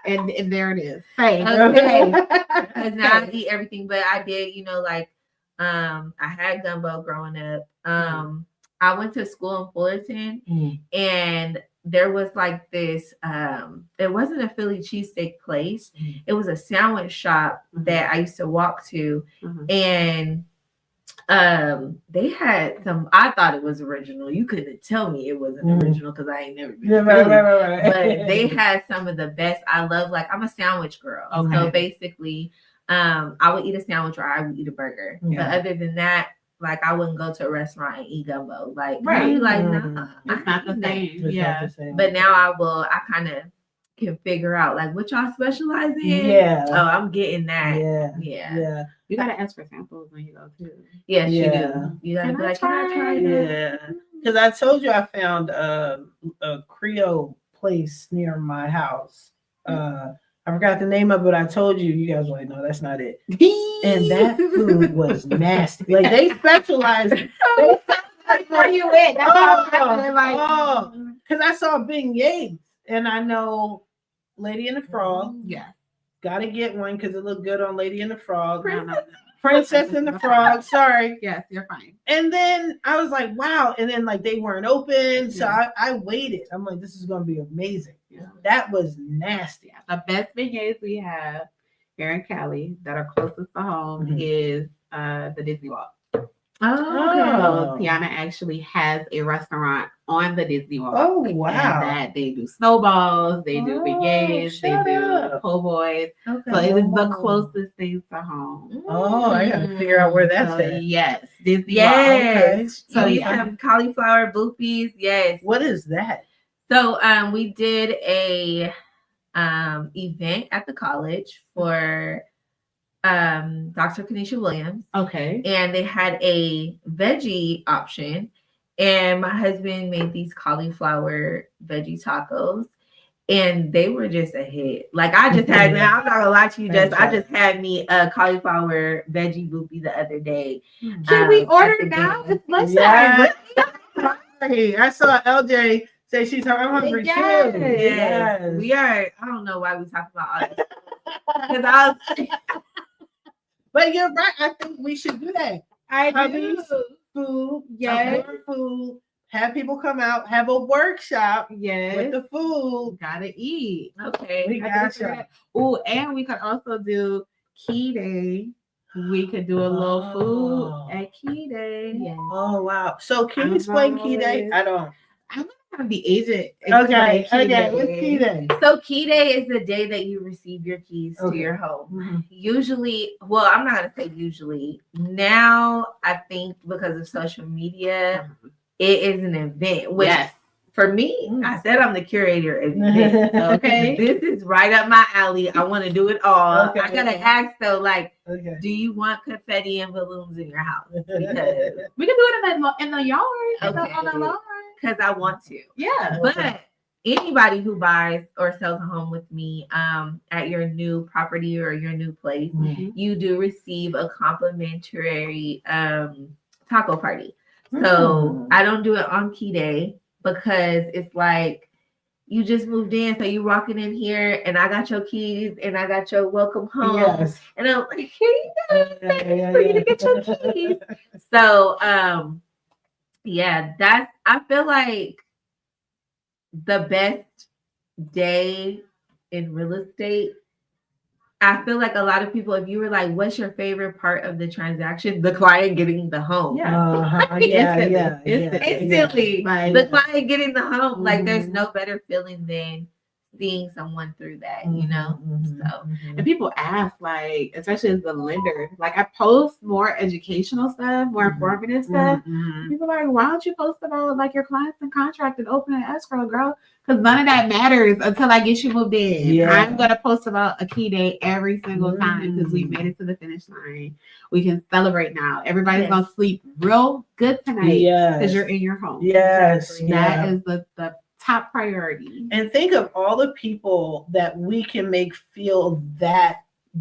And there it is. Same. Okay. Because now I eat everything, but I did, like I had gumbo growing up. I went to school in Fullerton and there was like this it wasn't a Philly cheesesteak place. It was a sandwich shop that I used to walk to and they had some. I thought it was original. You couldn't tell me it wasn't original because I ain't never been to Philly. Right. But they had some of the best. I love, like, I'm a sandwich girl. Okay. So basically I would eat a sandwich or I would eat a burger. But other than that, like, I wouldn't go to a restaurant and eat gumbo. Like, Right. Like, nah, It's not the same. It's Yeah. not the same. But now I kind of can figure out like what y'all specialize in. Yeah. Oh, I'm getting that. Yeah. You gotta ask for samples when you go too. Yes, Yeah. you do. You gotta be like, can I try that? Yeah. Because I told you I found a Creole place near my house. I forgot the name of it. I told you. You guys were like, no, that's not it. And that food was nasty. Like they specialize. Where you at? That's because I saw beignets, and I know Lady and the Frog. Yeah. Gotta get one because it looked good on Lady and the Frog. No. Princess and the Frog. Sorry. Yes, you're fine. And then I was like, wow. And then like they weren't open. So I waited. I'm like, this is gonna be amazing. Yeah. That was nasty. The best beignets we have here in Cali that are closest to home is the Disney Walk. Oh, So Tiana actually has a restaurant on the Disney Walk. Oh wow! And that they do snowballs, they do beignets, they do po' boys. okay. So it is the closest thing to home. Oh, I gotta figure out where that's at. Yes, Disney Yes. Walk. So So we yeah. have cauliflower boofies. Yes. What is that? So we did a event at the college for Dr. Kanisha Williams. Okay. And they had a veggie option. And my husband made these cauliflower veggie tacos. And they were just a hit. Like I just had, I'm not gonna lie to you, I just had me a cauliflower veggie boopy the other day. Can we order now? It's lunchtime. Hey, I saw LJ say she's hungry too. Yes. We are. I don't know why we talk about all this. Because I was. But you're right. I think we should do that. do. Food. Yes. Food. Have people come out. Have a workshop. Yes. With the food. Gotta eat. Okay. We gotcha. Oh, and we could also do Key Day. We could do a little food at Key Day. Yes. Oh wow. So can you explain Key Day? I don't. I'm gonna have the agent. Okay. Key Day. What's Key Day? So Key Day is the day that you receive your keys to your home. Usually, well, I'm not gonna say usually. Now I think because of social media, it is an event. Which for me, I said I'm the curator of events. Okay. This is right up my alley. I want to do it all. I gotta ask though, like, do you want confetti and balloons in your house? Because we can do it in the yard. Okay. On the lawn. Because I want to. Yeah. But anybody who buys or sells a home with me at your new property or your new place, you do receive a complimentary taco party. So I don't do it on Key Day because it's like you just moved in, so you walking in here, and I got your keys, and I got your welcome home, Yes. and I'm like, here you go, Yeah, for you to get your keys. So, yeah, I feel like the best day in real estate. I feel like a lot of people, if you were like, what's your favorite part of the transaction? The client getting the home. Instantly. Like, The client getting the home. Like, there's no better feeling than seeing someone through that, you know? So, and people ask, like, especially as the lender, like, I post more educational stuff, more informative stuff. People are like, why don't you post about like your clients and contract and open an escrow, girl? Because none of that matters until I get you moved in. Yeah. I'm gonna post about a key day every single time because we made it to the finish line. We can celebrate now. Everybody's gonna sleep real good tonight because you're in your home. Yes. Exactly. That is the top priority. And think of all the people that we can make feel that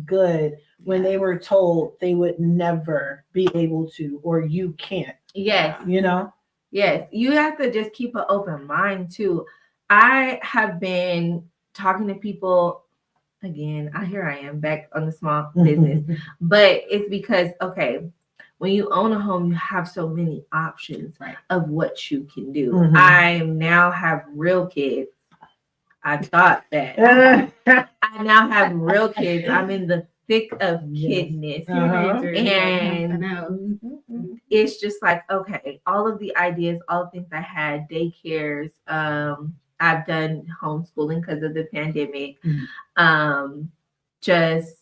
good when they were told they would never be able to, or you can't. yes. You know? Yes, you have to just keep an open mind too. I have been talking to people again. Here I am back on the small business, but it's because when you own a home, you have so many options of what you can do. I now have real kids. I thought that I now have real kids. I'm in the thick of kidness, and it's just like, okay, all of the ideas, all the things I had, daycares, I've done homeschooling because of the pandemic, just,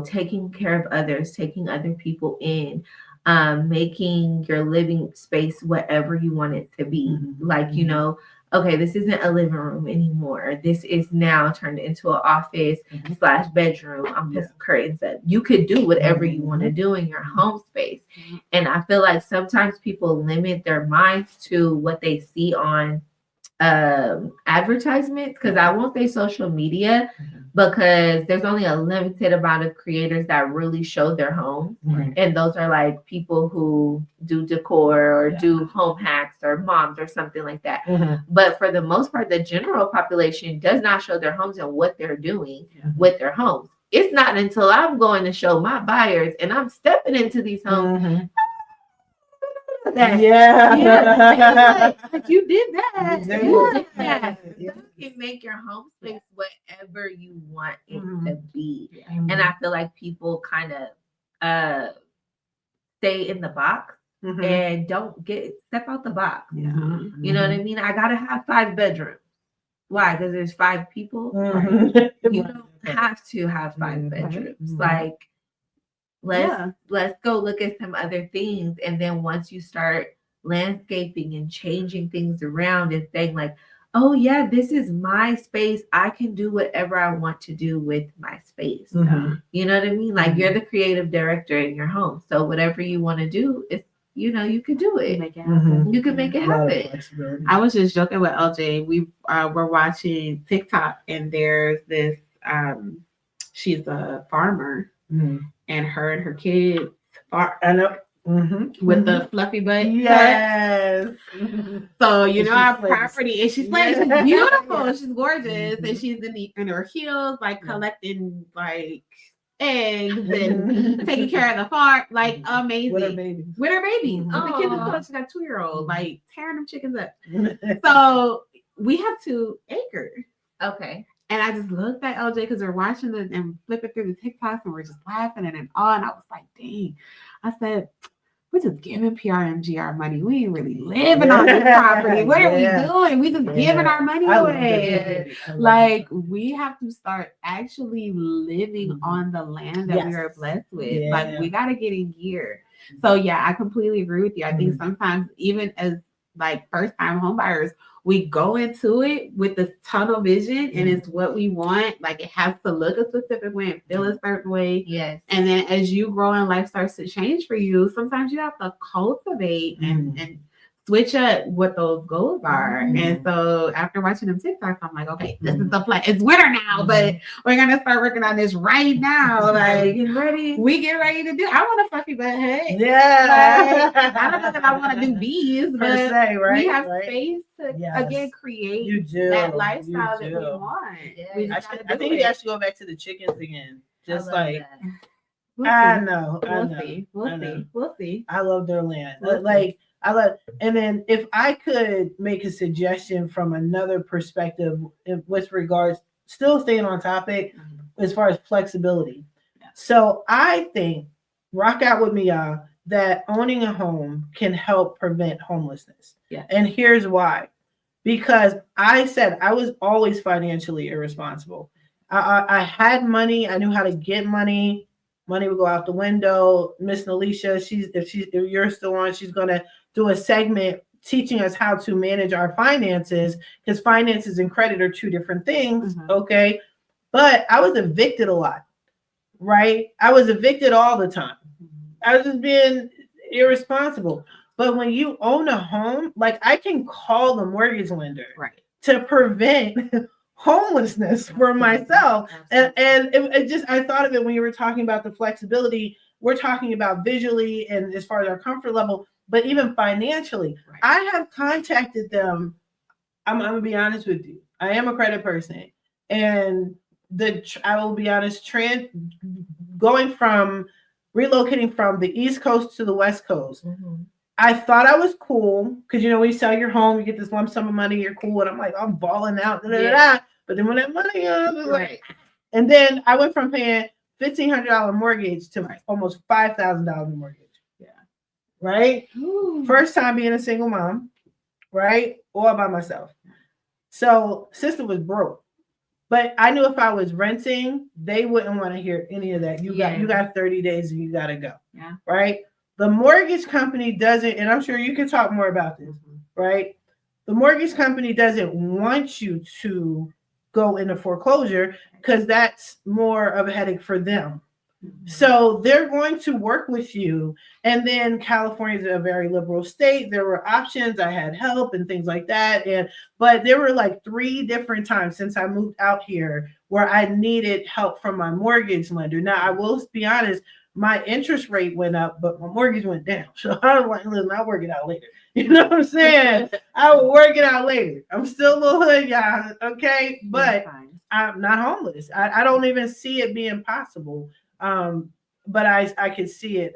taking care of others, taking other people in, making your living space whatever you want it to be. Like, okay, this isn't a living room anymore. This is now turned into an office / bedroom. I'm putting curtains up. You could do whatever you want to do in your home space. And I feel like sometimes people limit their minds to what they see on advertisements, because I won't say social media, because there's only a limited amount of creators that really show their homes, and those are like people who do decor or do home hacks or moms or something like that. But for the most part, the general population does not show their homes and what they're doing with their homes. It's not until I'm going to show my buyers and I'm stepping into these homes that like you did that. You did that. You can make your home space whatever you want it to be. And I feel like people kind of stay in the box and don't step out the box. You know what I mean? I gotta have 5 bedrooms. Why? Because there's 5 people. You don't have to have 5 bedrooms. Like, let's go look at some other things. And then once you start landscaping and changing things around and saying like, oh yeah, this is my space. I can do whatever I want to do with my space. You know what I mean? Like, you're the creative director in your home. So whatever you want to do, it's, you can do it. Make it happen. You can make it happen. I was just joking with LJ. We were watching TikTok, and there's this she's a farmer, and her kids are with the fluffy butt. So our property, and she's like, she's beautiful, she's gorgeous, and she's in her heels, like collecting like eggs and taking care of the farm, like amazing with her babies. The kids are she got 2-year-old, like tearing them chickens up. So we have 2 acres. Okay. And I just looked at LJ because we're watching it and flipping through the TikToks, and we're just laughing and all. And I was like, dang. I said, we're just giving PRMG our money. We ain't really living on this property. What are we doing? We just giving our money away. Like, we have to start actually living on the land that we are blessed with. Like, we got to get in gear. So, yeah, I completely agree with you. I think sometimes even as like first-time home buyers, we go into it with this tunnel vision, and it's what we want. Like, it has to look a specific way and feel a certain way. Yes. And then as you grow and life starts to change for you, sometimes you have to cultivate and switch up what those goals are. Mhm. And so after watching them TikToks, I'm like, okay, this is the plan. It's winter now, but we're gonna start working on this right now. Like Getting ready. we get ready to do. I want a fluffy butt hut. Yeah. Like, I don't know that I want to do bees, Per but se, right? we have Right. space to Yes. again create You do. that lifestyle that You we do. want. Yes. We I, just gotta I do think it. you guys should go back to the chickens again. Just I love like that. We'll I see. know. I We'll know. see. We'll I know. see. We'll see. I love their land. We'll Like I love, and then if I could make a suggestion from another perspective with regards, still staying on topic as far as flexibility. Yeah. So I think, rock out with me, y'all, that owning a home can help prevent homelessness. Yeah. And here's why. Because I said I was always financially irresponsible. I had money. I knew how to get money. Money would go out the window. Miss Nalisha, if you're still on, she's gonna do a segment teaching us how to manage our finances, because finances and credit are two different things. Mhm. Okay. But I was evicted a lot, right? I was evicted all the time. I was just being irresponsible. But when you own a home, like I can call the mortgage lender Right. to prevent homelessness for myself. And it just, I thought of it when you were talking about the flexibility. We're talking about visually and as far as our comfort level, but even financially. Right. I have contacted them. I'm gonna be honest with you. I am a credit person, and I will be honest. Relocating from the East Coast to the West Coast. Mhm. I thought I was cool because, when you sell your home, you get this lump sum of money, you're cool. And I'm like, I'm balling out. Yeah. But then when that money comes, Right. and then I went from paying $1,500 mortgage to almost $5,000 mortgage. Yeah. Right? Ooh. First time being a single mom, right? All by myself. So sister was broke. But I knew if I was renting, they wouldn't want to hear any of that. You got 30 days and you got to go. Yeah. Right? The mortgage company doesn't, and I'm sure you can talk more about this, right? The mortgage company doesn't want you to go into foreclosure because that's more of a headache for them. Mhm. So they're going to work with you. And then California is a very liberal state. There were options. I had help and things like that. But there were like 3 different times since I moved out here where I needed help from my mortgage lender. Now, I will be honest, my interest rate went up, but my mortgage went down. So I was like, listen, I'll work it out later. You know what I'm saying? I will work it out later. I'm still a little hood, y'all. Okay. But I'm not homeless. I don't even see it being possible. But I can see it.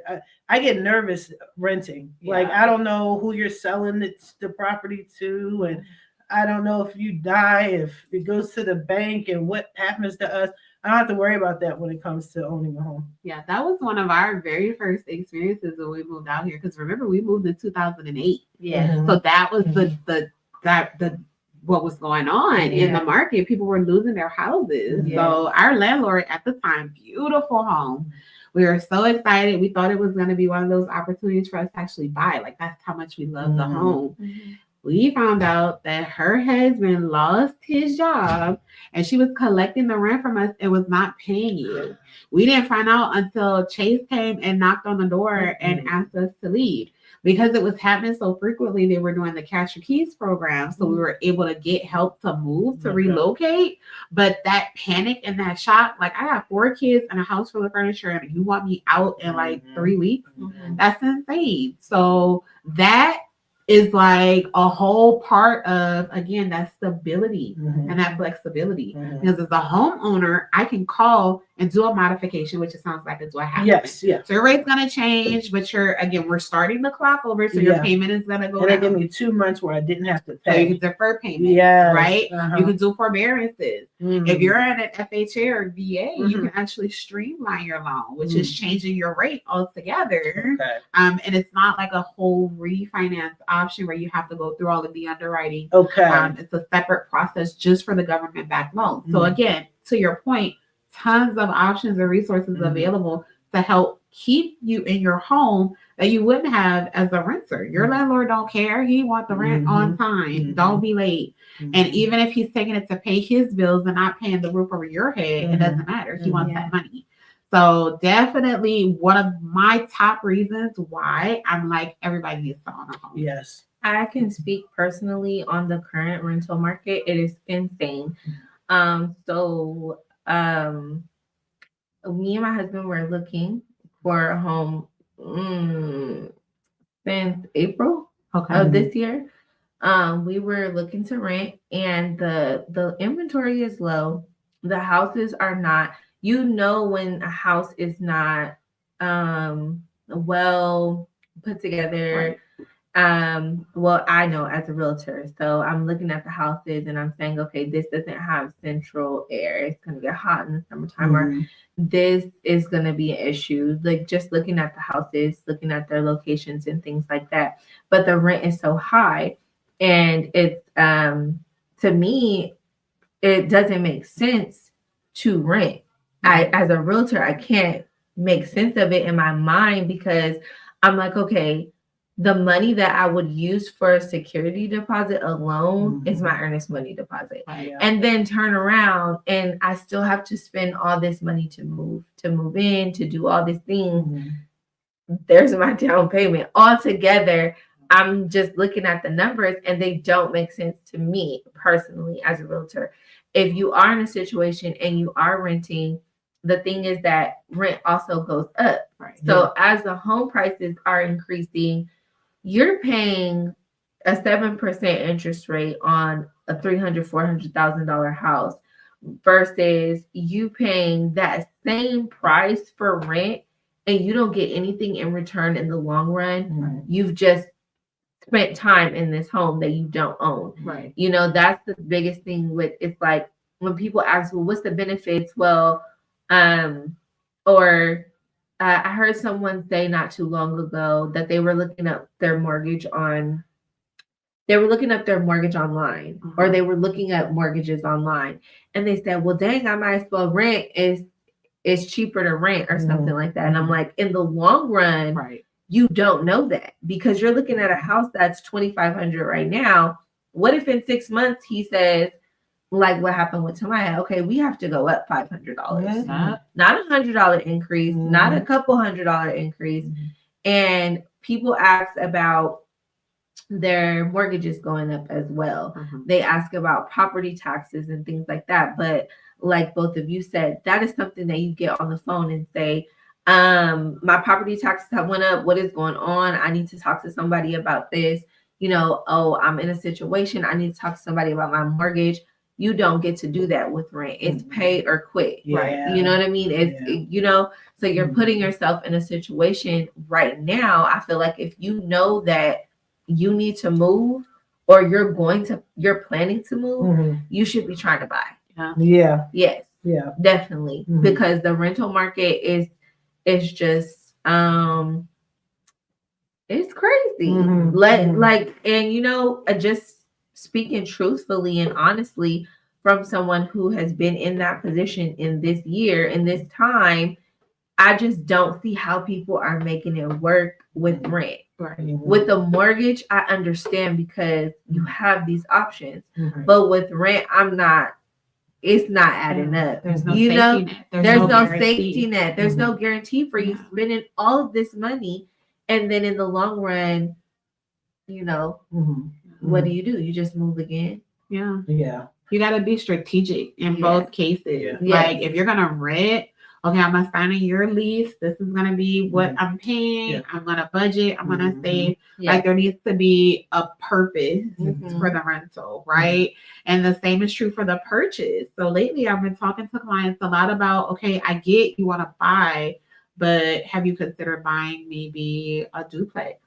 I get nervous renting. Yeah. Like, I don't know who you're selling the property to. And I don't know if you die, if it goes to the bank and what happens to us. I don't have to worry about that when it comes to owning a home. Yeah, that was one of our very first experiences when we moved out here. Because remember, we moved in 2008. Yeah. Mhm. So that was the what was going on in the market. People were losing their houses. Yeah. So our landlord at the time, beautiful home. We were so excited. We thought it was going to be one of those opportunities for us to actually buy. Like, that's how much we love the Mhm. home. Mm-hmm. We found out that her husband lost his job and she was collecting the rent from us and was not paying you. We didn't find out until Chase came and knocked on the door and asked us to leave. Because it was happening so frequently, they were doing the Cash Your Keys program. So we were able to get help to move, to relocate. But that panic and that shock, like, I got 4 kids and a house full of furniture and you want me out in like 3 weeks? Mhm. That's insane. So that is like a whole part of, again, that stability Mhm. and that flexibility. Mhm. Because as a homeowner, I can call and do a modification, which it sounds like is what happened. Yes, yes. So your rate's gonna change, but we're starting the clock over, so your Yeah. payment is gonna go And they down. gave me 2 months where I didn't have to So pay. you can defer payments, Yes. right? Uh-huh. You can do forbearances. Mhm. If you're at an FHA or VA, you Mhm. can actually streamline your loan, which is changing your rate altogether. Okay. And it's not like a whole refinance option where you have to go through all of the underwriting. Okay. It's a separate process just for the government-backed loan. So Mhm. again, to your point, tons of options and resources Mhm. available to help keep you in your home that you wouldn't have as a renter. Your landlord don't care. He wants the rent on time. Mhm. Don't be late. And even if he's taking it to pay his bills and not paying the roof over your head, it doesn't matter. He wants that money. So definitely one of my top reasons why I'm like, everybody needs to own a home. Yes. I can speak personally on the current rental market. It is insane. So me and my husband were looking for a home since April of this year. We were looking to rent, and the inventory is low. The houses are not. When a house is not well put together. Right. Well, I know as a realtor, so I'm looking at the houses and I'm saying, okay, this doesn't have central air. It's gonna get hot in the summertime, or this is gonna be an issue. Like just looking at the houses, looking at their locations and things like that. But the rent is so high, and it's to me, it doesn't make sense to rent. As a realtor, I can't make sense of it in my mind because I'm like, okay, the money that I would use for a security deposit alone is my earnest money deposit. And then turn around and I still have to spend all this money to move in, to do all these things. There's my down payment. Altogether, I'm just looking at the numbers and they don't make sense to me personally as a realtor. If you are in a situation and you are renting, the thing is that rent also goes up. Right. So as the home prices are increasing, you're paying a 7% interest rate on a $300,000, $400,000 house versus you paying that same price for rent and you don't get anything in return in the long run. Right. You've just spent time in this home that you don't own. Right. That's the biggest thing with, it's like when people ask, well, what's the benefits? Well, I heard someone say not too long ago that they were looking up their mortgage online, or they were looking at mortgages online, and they said, well, dang, I might as well rent. It's cheaper to rent or something like that. And I'm like, in the long run, you don't know that because you're looking at a house that's $2,500 right now. What if in 6 months he says, like what happened with Tamiya, okay, we have to go up $500, not $100 increase, not a couple $100 increase. And people ask about their mortgages going up as well. They ask about property taxes and things like that. But like both of you said, that is something that you get on the phone and say, my property taxes have went up. What is going on? I need to talk to somebody about this. I'm in a situation. I need to talk to somebody about my mortgage. You don't get to do that with rent. It's pay or quit, right? You know what I mean? So you're putting yourself in a situation right now. I feel like if you know that you need to move or you're planning to move, you should be trying to buy. Yes. Yeah. Definitely. Because the rental market is just it's crazy. Just speaking truthfully and honestly from someone who has been in that position in this year, in this time, I just don't see how people are making it work with rent. Right. With the mortgage, I understand because you have these options. But with rent, it's not adding up. There's no safety net. There's no safety net. There's no guarantee for you spending all of this money. And then in the long run, what do? You just move again. Yeah. You got to be strategic in both cases. Like if you're going to rent, okay, I'm going to sign a year lease. This is going to be what I'm paying. I'm going to budget. I'm going to save. Like there needs to be a purpose for the rental, right? And the same is true for the purchase. So lately I've been talking to clients a lot about, okay, I get you want to buy, but have you considered buying maybe a duplex?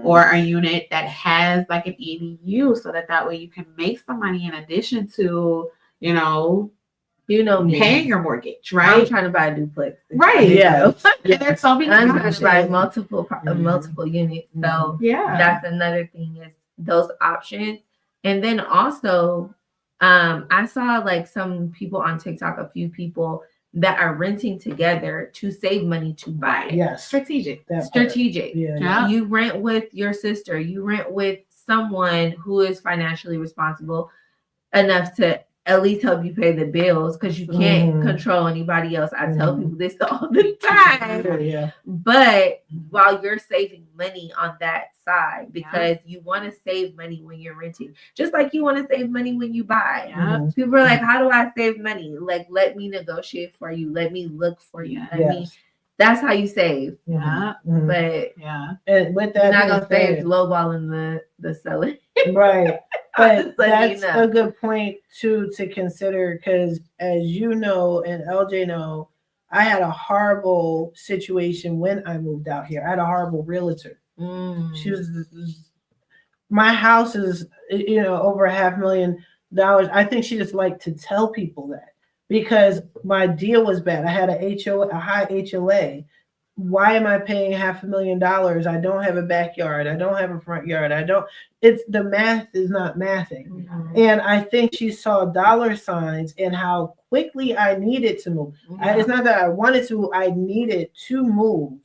Or a unit that has like an EDU so that way you can make some money in addition to, paying your mortgage, right? I'm trying to buy a duplex. Right. Yeah. There's so many I'm trying to buy multiple units. So that's another thing is those options. And then also, I saw like some people on TikTok, a few people that are renting together to save money to buy. Yes. Strategic. Yeah. You rent with your sister. You rent with someone who is financially responsible enough to at least help you pay the bills because you can't control anybody else. I tell people this all the time. Yeah. But while you're saving money on that side, because you want to save money when you're renting, just like you want to save money when you buy. Yeah. People are like, how do I save money? Like, let me negotiate for you. Let me look for you. That's how you save. Yeah. But and with that, you're not gonna save lowballing the seller. Right. But Letting that's you know. a good point too to consider, because as you know and LJ know, I had a horrible situation when I moved out here. I had a horrible realtor. She was, my house is, over $500,000. I think she just liked to tell people that because my deal was bad. I had a high HOA. Why am I paying $500,000? I don't have a backyard. I don't have a front yard. It's the math is not mathing. And I think she saw dollar signs and how quickly I needed to move. It's not that I wanted to, I needed to move.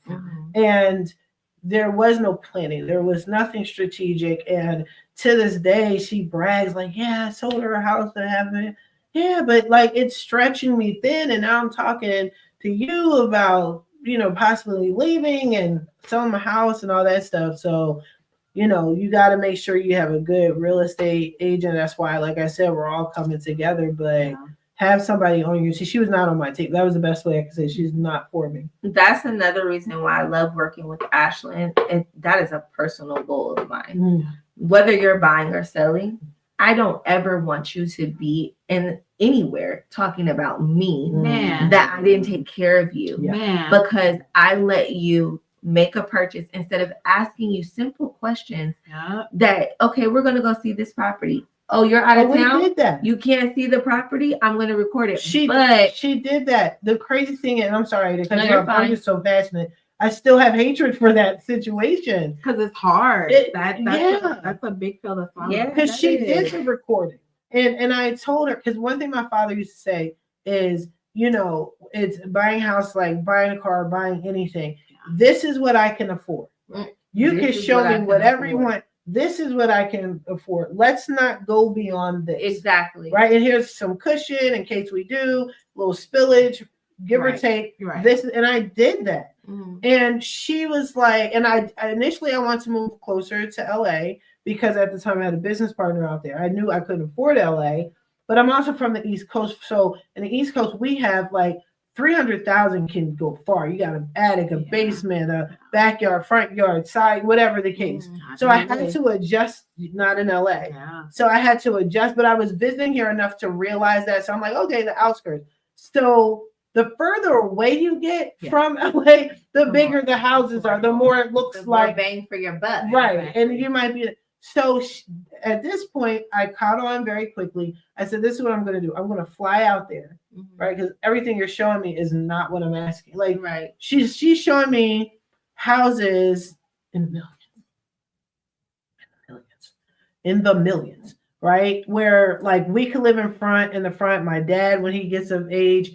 And there was no planning. There was nothing strategic. And to this day, she brags like, I sold her a house that happened. Yeah, but like it's stretching me thin. And now I'm talking to you about, possibly leaving and selling my house and all that stuff. So, you got to make sure you have a good real estate agent. That's why, like I said, we're all coming together, but have somebody on you. See, she was not on my team. That was the best way I could say. She's not for me. That's another reason why I love working with Ashlynn. And that is a personal goal of mine. Whether you're buying or selling, I don't ever want you to be in anywhere talking about me that I didn't take care of you because I let you make a purchase instead of asking you simple questions that, okay, we're going to go see this property. Oh, you're out of town? We did that. You can't see the property? I'm going to record it. She did that. The crazy thing, and I'm sorry to cut you off, I'm just so passionate. I still have hatred for that situation. Because it's hard. That's a big pill to swallow. Yeah, because she did the recording. And I told her, because one thing my father used to say is, it's buying a house like buying a car, buying anything. This is what I can afford. You can show me whatever you want. This is what I can afford. Let's not go beyond this. Exactly. Right. And here's some cushion in case we do, a little spillage, give or take. This, and I did that. And she was like, and I initially I wanted to move closer to LA because at the time I had a business partner out there. I knew I couldn't afford LA, but I'm also from the East Coast. So in the East Coast, we have like 300,000 can go far. You got an attic, a basement, a backyard, front yard, side, whatever the case. So I had to adjust, not in LA. So I had to adjust, but I was visiting here enough to realize that. So I'm like, okay, the outskirts. So the further away you get from LA, the bigger the houses are, the more it looks like bang for your buck. Right. And you might be. So at this point, I caught on very quickly. I said, this is what I'm going to do. I'm going to fly out there, right? Because everything you're showing me is not what I'm asking. Like, she's showing me houses in the millions, right? Where like we could live in the front. My dad, when he gets of age,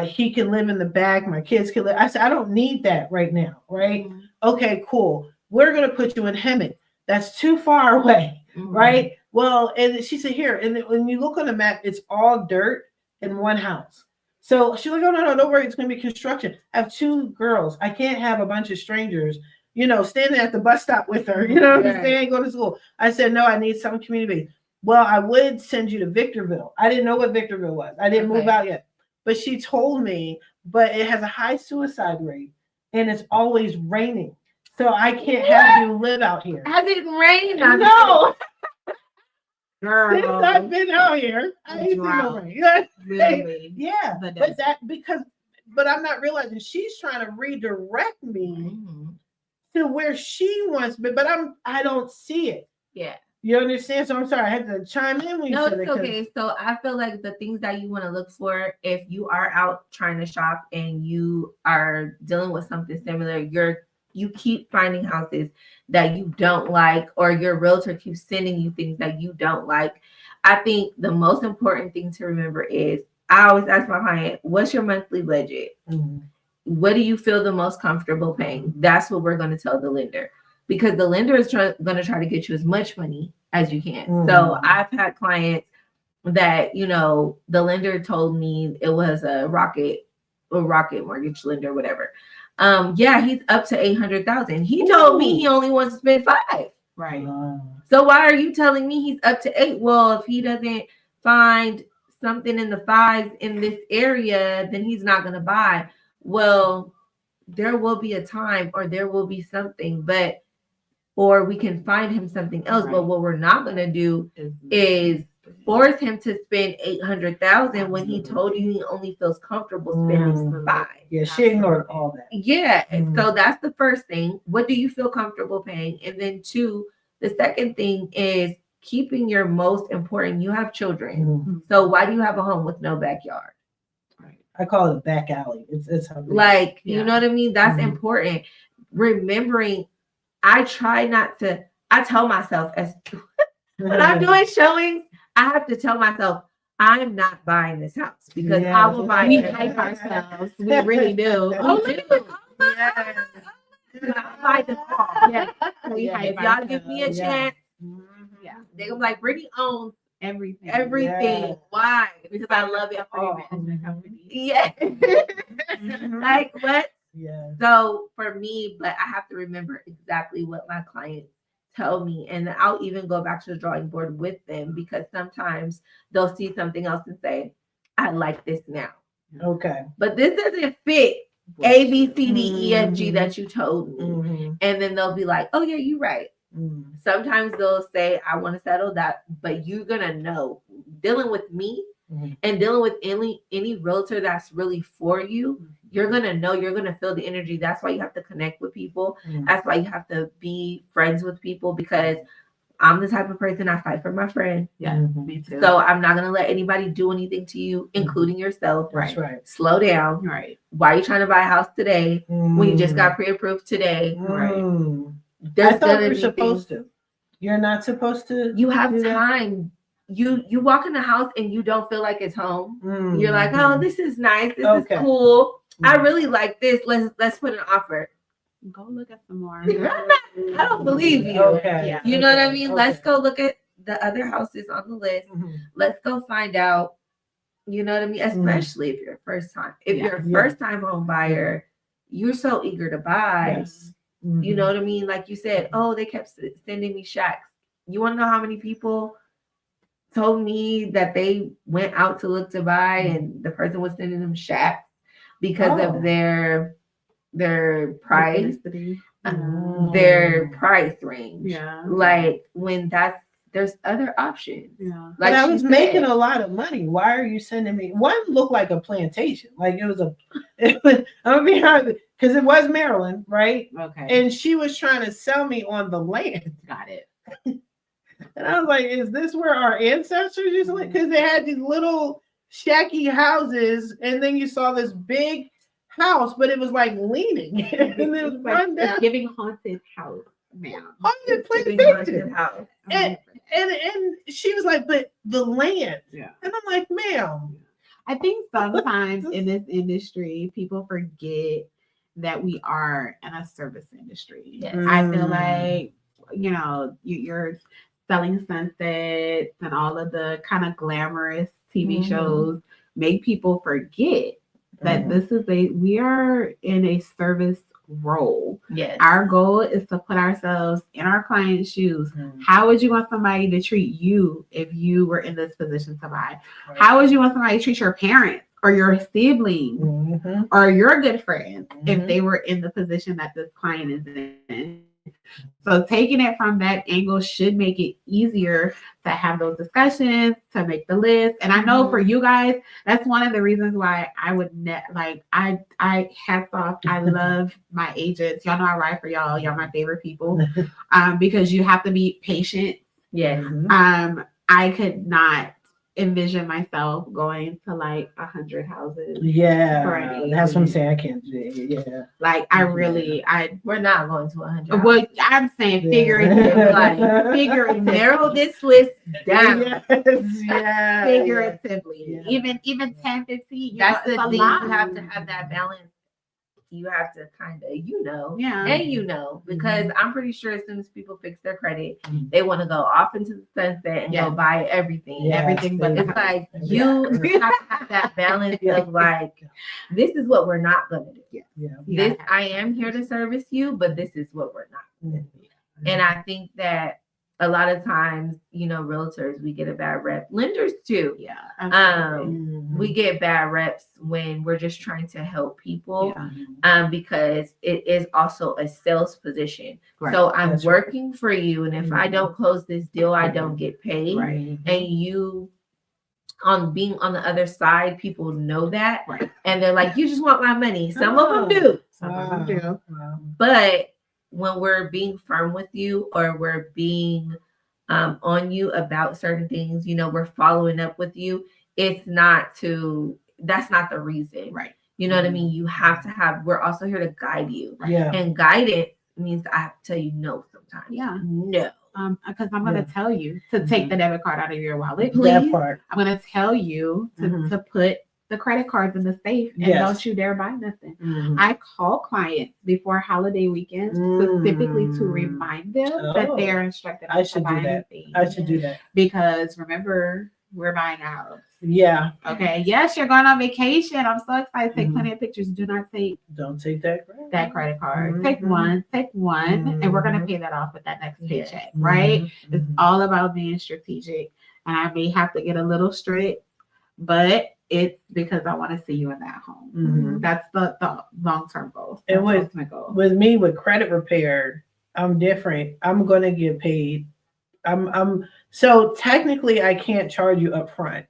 he can live in the back. My kids can live. I said, I don't need that right now, right? Okay, cool. We're going to put you in Hemet. That's too far away, right? Well, and she said, here, and when you look on the map, it's all dirt in one house. So she's like, oh, no, don't worry. It's going to be construction. I have 2 girls. I can't have a bunch of strangers, standing at the bus stop with her, they ain't going to school. I said, no, I need some community. Well, I would send you to Victorville. I didn't know what Victorville was. I didn't move out yet. But she told me, but it has a high suicide rate and it's always raining. So I can't have you live out here. Has it rained? No. Girl. Since I've been out here, I ain't seen no rain. Really? Yeah. But I'm not realizing she's trying to redirect me to where she wants me, but I don't see it. Yeah. You understand? So I'm sorry, I had to chime in when you said it. No, it's okay. So I feel like the things that you want to look for, if you are out trying to shop and you are dealing with something similar, you keep finding houses that you don't like, or your realtor keeps sending you things that you don't like. I think the most important thing to remember is, I always ask my client, what's your monthly budget? What do you feel the most comfortable paying? That's what we're going to tell the lender, because the lender is going to try to get you as much money as you can. So I've had clients that, you know, the lender told me it was a rocket mortgage lender, whatever. Yeah, he's up to 800,000. He told me he only wants to spend 5. Right. So why are you telling me he's up to 8? Well, if he doesn't find something in the 5s in this area, then he's not going to buy. Well, there will be a time, or there will be something, or we can find him something else. Right. But what we're not going to do is force him to spend 800,000 when he told you he only feels comfortable spending 5. Yeah, she ignored all that. Yeah. And so that's the first thing. What do you feel comfortable paying? And then 2, the second thing is keeping your most important. You have children. So why do you have a home with no backyard? Right. I call it a back alley. It's like, you know what I mean? That's important. Remembering, I tell myself when I'm doing showings, I have to tell myself, I'm not buying this house because I will buy it. We hype ourselves. We really do. By default. Yeah. If y'all give me a chance, they're gonna be like, Britnee owns everything. Yeah. Why? Because I love it all. Yeah. Like what? Yeah. So for me, but I have to remember exactly what my clients tell me, and I'll even go back to the drawing board with them, because sometimes they'll see something else and say, I like this now. Okay. But this doesn't fit A, B, C, D, E, F, G that you told me. And then they'll be like, oh yeah, you're right. Sometimes they'll say, I want to settle that, but you're gonna know, dealing with me and dealing with any realtor that's really for you, you're gonna know, you're gonna feel the energy. That's why you have to connect with people. That's why you have to be friends with people, because I'm the type of person, I fight for my friend. Yeah, me too. So I'm not gonna let anybody do anything to you, including yourself. That's right. Slow down. Right. Why are you trying to buy a house today when you just got pre-approved today? Right. I thought you were supposed to. You're not supposed to. You have time. You walk in the house and you don't feel like it's home. You're like, oh, this is nice. This is cool. I really like this. Let's put an offer. Go look at some more. I don't believe you. Okay. Yeah. You know what I mean? Okay. Let's go look at the other houses on the list. Let's go find out. You know what I mean? Especially if you're a first time. If you're a first time home buyer, you're so eager to buy. Yes. You know what I mean? Like you said, oh, they kept sending me shacks. You want to know how many people told me that they went out to look to buy and the person was sending them shacks because of their price, their price range. Yeah. Like when there's other options. Yeah. Like but I was making a lot of money. Why are you sending me? One looked like a plantation. Like it was I'm gonna be honest, because it was Maryland, right? Okay. And she was trying to sell me on the land. Got it. And I was like, is this where our ancestors used to live? Because they had these little shacky houses, and then you saw this big house, but it was like leaning. And it was run down. Giving haunted house, ma'am. Haunted plantation house. And she was like, but the land. Yeah. And I'm like, ma'am. I think sometimes in this industry, people forget that we are in a service industry. Yes. I feel like, you know, you're selling sunsets and all of the kind of glamorous TV shows make people forget that we are in a service role. Yes. Our goal is to put ourselves in our client's shoes. How would you want somebody to treat you if you were in this position to buy? Right. How would you want somebody to treat your parents or your siblings or your good friends if they were in the position that this client is in? So taking it from that angle should make it easier to have those discussions, to make the list. And I know for you guys, that's one of the reasons why I would I hats off. I love my agents. Y'all know I ride for y'all. Y'all my favorite people. Because you have to be patient. Yes. I could not envision myself going to like 100 houses. Yeah, that's what I'm saying. I can't do it. Yeah, like we're not going to 100. Well, I'm saying figuratively, narrow this list down. Figuratively, even 10, 15. That's the thing. You have to have that balance. you have to kind of, Yeah. and because I'm pretty sure as soon as people fix their credit, Mhm. they want to go off into the sunset and Yes. go buy everything. Yes, Everything but It's the like Yeah. you have to have that balance of like, this is what we're not gonna do. Yeah. This I am here to service you, but this is what we're not gonna do. And I think that a lot of times, realtors, we get a bad rep. Lenders too. Yeah. Absolutely. We get bad reps when we're just trying to help people. Yeah. Because it is also a sales position. Right. So I'm That's right. working for you, and if I don't close this deal, I don't get paid. Right. And you, on being on the other side, people know that, Right. and they're like, "You just want my money." Some of them do, Some of them do. Wow. but when we're being firm with you, or we're being on you about certain things, we're following up with you. That's not the reason. Right. You know what I mean? You have to we're also here to guide you. Yeah. And guidance means I have to tell you no sometimes. Yeah. No. Because I'm going to tell you to take the debit card out of your wallet, That please. part. I'm going to tell you to put the credit cards in the safe and Yes. don't you dare buy nothing. Mhm. I call clients before holiday weekends specifically to remind them that they are instructed I not should to do buy that. anything. I should do that. Because remember, we're buying out. Yeah. Okay. Yes, you're going on vacation. I'm so excited to take Mhm. plenty of pictures. Do not take Don't take that. that credit card. Mhm. Take one, and we're going to pay that off with that next paycheck, right? It's all about being strategic. And I may have to get a little strict, but it's because I want to see you in that home. Mhm. That's the long-term goal. And That's with- the ultimate goal. With me, with credit repair, I'm different. I'm gonna get paid. So technically I can't charge you up front,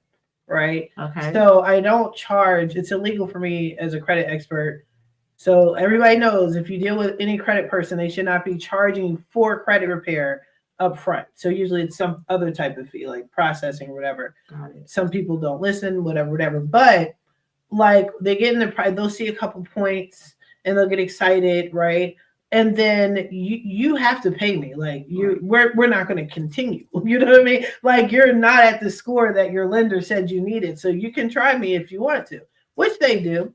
right? Okay. So I don't charge. It's illegal for me as a credit expert. So everybody knows if you deal with any credit person, they should not be charging for credit repair up front. So usually it's some other type of fee, like processing or whatever. Got it. Some people don't listen, whatever. But like they get in the price, they'll see a couple points and they'll get excited, right? And then you have to pay me. Like we're not going to continue. You know what I mean? Like you're not at the score that your lender said you needed. So you can try me if you want to, which they do.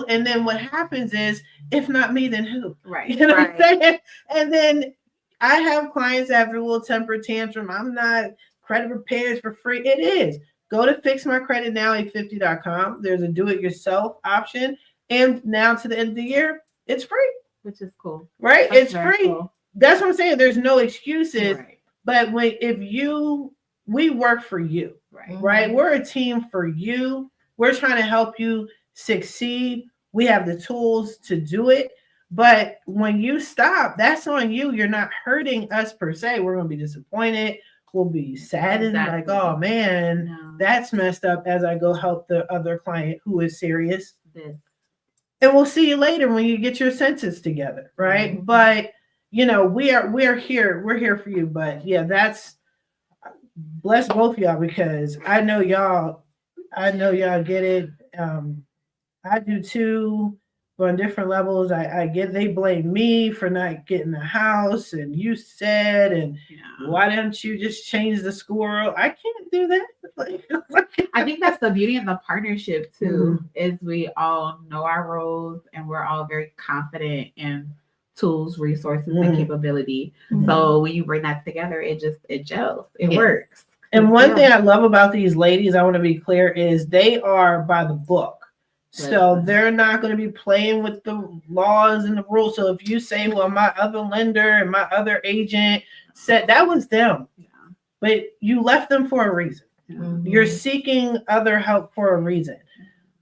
And then what happens is, if not me, then who? Right. You know what I'm saying? And then I have clients that have a little temper tantrum. I'm not credit repairs for free. It is. Go to fixmycreditnow850.com. There's a do-it-yourself option. And now to the end of the year, it's free. Which is cool. Right? That's It's very free. cool. That's what I'm saying. There's no excuses. Right. But we work for you. Right. Right? We're a team for you. We're trying to help you succeed. We have the tools to do it. But when you stop, that's on you. You're not hurting us per se. We're going to be disappointed. We'll be saddened. Exactly. Like, oh man, No. that's messed up, as I go help the other client who is serious. This. And we'll see you later when you get your senses together. Right. Mhm. But we're here. We're here for you. But yeah, bless both of y'all, because I know y'all get it. I do too, but on different levels. I get they blame me for not getting the house, and you said, and why didn't you just change the score? I can't do that. I think that's the beauty of the partnership too, is we all know our roles and we're all very confident in tools, resources, and capability. So when you bring that together, it gels. It works. And one thing I love about these ladies, I want to be clear, is they are by the book. So they're not going to be playing with the laws and the rules. So if you say, well, my other lender and my other agent said, that was them. Yeah. But you left them for a reason. Mm-hmm. You're seeking other help for a reason,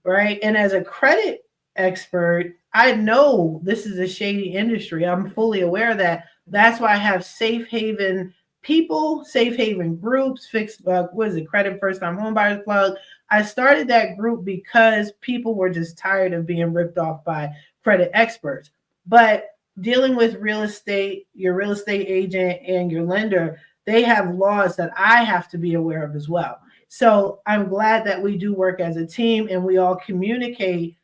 right? And as a credit expert, I know this is a shady industry. I'm fully aware of that. That's why I have safe haven people, safe haven groups, Credit First Time Home Buyers Plug. I started that group because people were just tired of being ripped off by credit experts. But dealing with real estate, your real estate agent and your lender, they have laws that I have to be aware of as well. So I'm glad that we do work as a team and we all communicate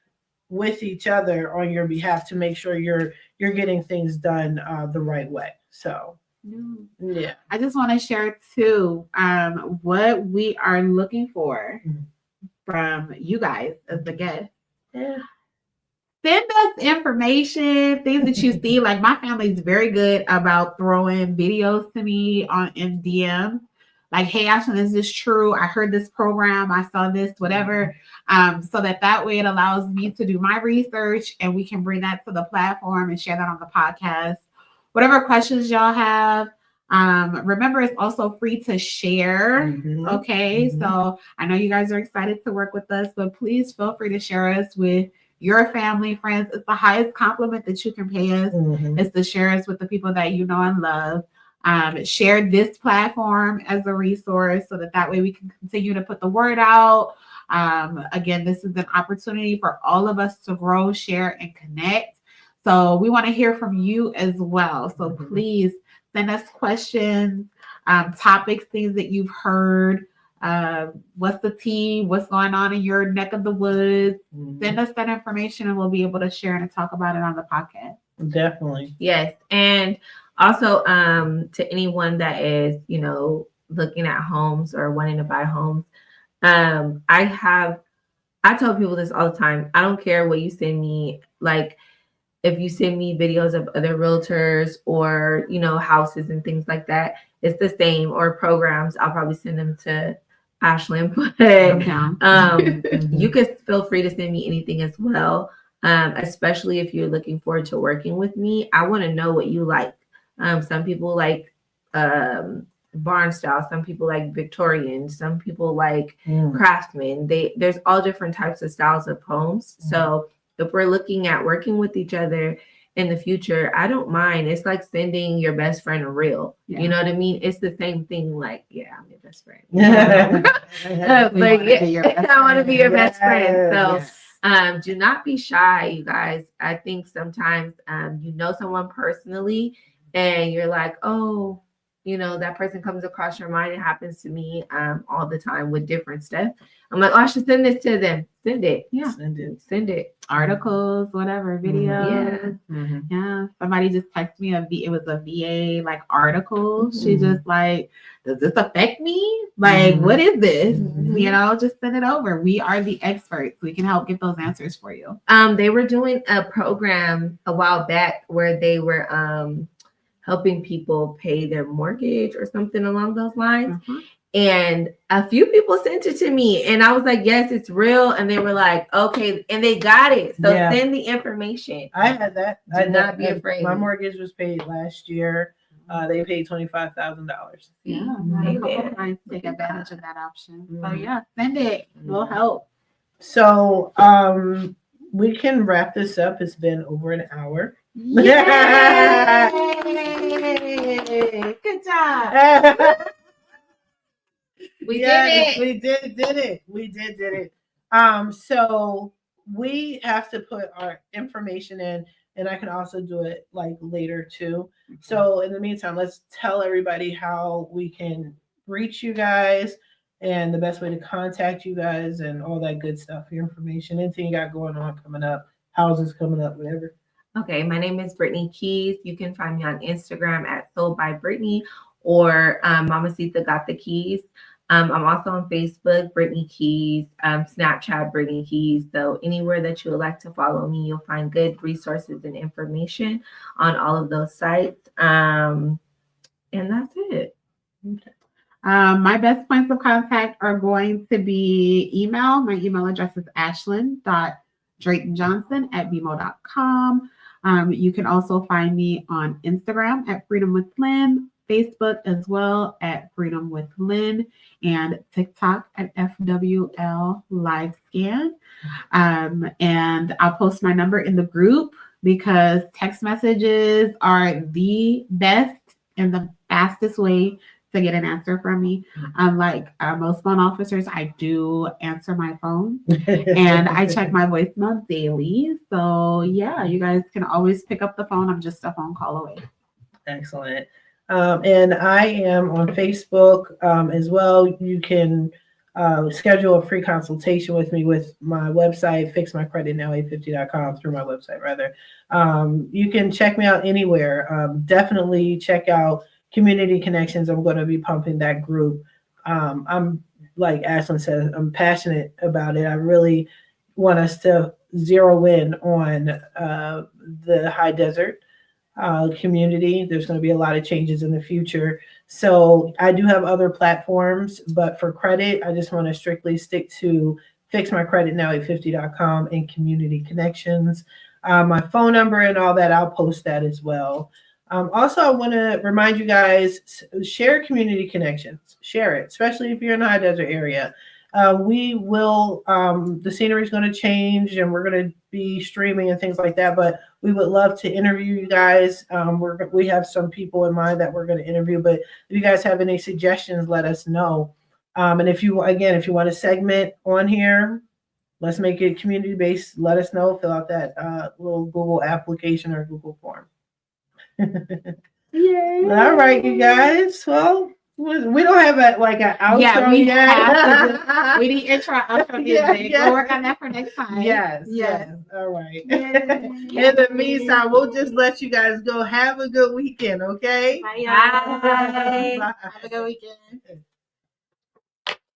with each other on your behalf to make sure you're getting things done the right way. So yeah, I just want to share too what we are looking for from you guys as the guests. send us information, things that you see. Like my family is very good about throwing videos to me in DM. Like, hey, Ashlyn, is this true? I heard this program. I saw this, whatever. So that way it allows me to do my research and we can bring that to the platform and share that on the podcast. Whatever questions y'all have. Remember, it's also free to share. Okay. So I know you guys are excited to work with us, but please feel free to share us with your family, friends. It's the highest compliment that you can pay us. Is to share us with the people that you know and love. Share this platform as a resource so that way we can continue to put the word out. Again, this is an opportunity for all of us to grow, share, and connect. So we want to hear from you as well. So please send us questions, topics, things that you've heard. What's the tea? What's going on in your neck of the woods? Send us that information and we'll be able to share and talk about it on the podcast. Definitely. Yes. And also, to anyone that is, looking at homes or wanting to buy homes, I tell people this all the time. I don't care what you send me. Like, if you send me videos of other realtors or, houses and things like that, it's the same, or programs. I'll probably send them to Ashlyn, but you can feel free to send me anything as well. Especially if you're looking forward to working with me. I want to know what you like. Some people like barn style, some people like Victorian, some people like craftsman. There's all different types of styles of homes. So if we're looking at working with each other in the future, I don't mind. It's like sending your best friend a reel. You know what I mean? It's the same thing. Like, yeah, I'm your best friend. I want to be your best friend. So do not be shy, you guys. I think sometimes you know someone personally and you're like, oh, that person comes across your mind. It happens to me all the time with different stuff. I'm like, oh, I should send this to them. Send it. Yeah. Send it. Articles, whatever, videos. Yeah. Somebody just texted me it was a VA like article. She just like, does this affect me? Like, what is this? Just send it over. We are the experts. We can help get those answers for you. They were doing a program a while back where they were helping people pay their mortgage or something along those lines. And a few people sent it to me and I was like, yes, it's real. And they were like, okay. And they got it. So send the information. I had that. Do not be afraid. My mortgage was paid last year. They paid $25,000. Yeah. A couple of clients take advantage of that option. So yeah, send it. We'll help. So we can wrap this up. It's been over an hour. Yay! Good job. We did it. We did it. So we have to put our information in, and I can also do it like later too. So in the meantime, let's tell everybody how we can reach you guys and the best way to contact you guys and all that good stuff, your information, anything you got going on coming up, houses coming up, whatever. Okay, my name is Britnee Keys. You can find me on Instagram at Sold by Britnee or Mamacita Got the Keys. I'm also on Facebook, Britnee Keys, Snapchat, Britnee Keys. So anywhere that you would like to follow me, you'll find good resources and information on all of those sites. And that's it. Okay. My best points of contact are going to be email. My email address is ashlyn.drayton.johnson@bmo.com. You can also find me on Instagram at Freedom with Lynn, Facebook as well at Freedom with Lynn, and TikTok at FWL Live Scan. And I'll post my number in the group because text messages are the best and the fastest way to get an answer from me. Unlike most phone officers, I do answer my phone and I check my voicemail daily. So yeah, you guys can always pick up the phone. I'm just a phone call away. Excellent. And I am on Facebook as well. You can schedule a free consultation with me with my website, fixmycreditnow850.com, through my website rather. You can check me out anywhere. Definitely check out Community Connections. I'm going to be pumping that group. I'm, like Ashlyn said, I'm passionate about it. I really want us to zero in on the high desert community. There's going to be a lot of changes in the future. So I do have other platforms, but for credit, I just want to strictly stick to fixmycreditnow850.com and community connections. My phone number and all that, I'll post that as well. Also, I want to remind you guys, share community connections. Share it, especially if you're in the high desert area. We will, the scenery is going to change and we're going to be streaming and things like that, but we would love to interview you guys. We have some people in mind that we're going to interview, but if you guys have any suggestions, let us know. And if you want a segment on here, let's make it community-based. Let us know, fill out that little Google application or Google form. Yay. All right, you guys. Well, we don't have an outro yet. We need intro, outro music. We'll work on that for next time. Yes. All right. In the meantime, we'll just let you guys go. Have a good weekend, okay? Bye. Bye. Have a good weekend.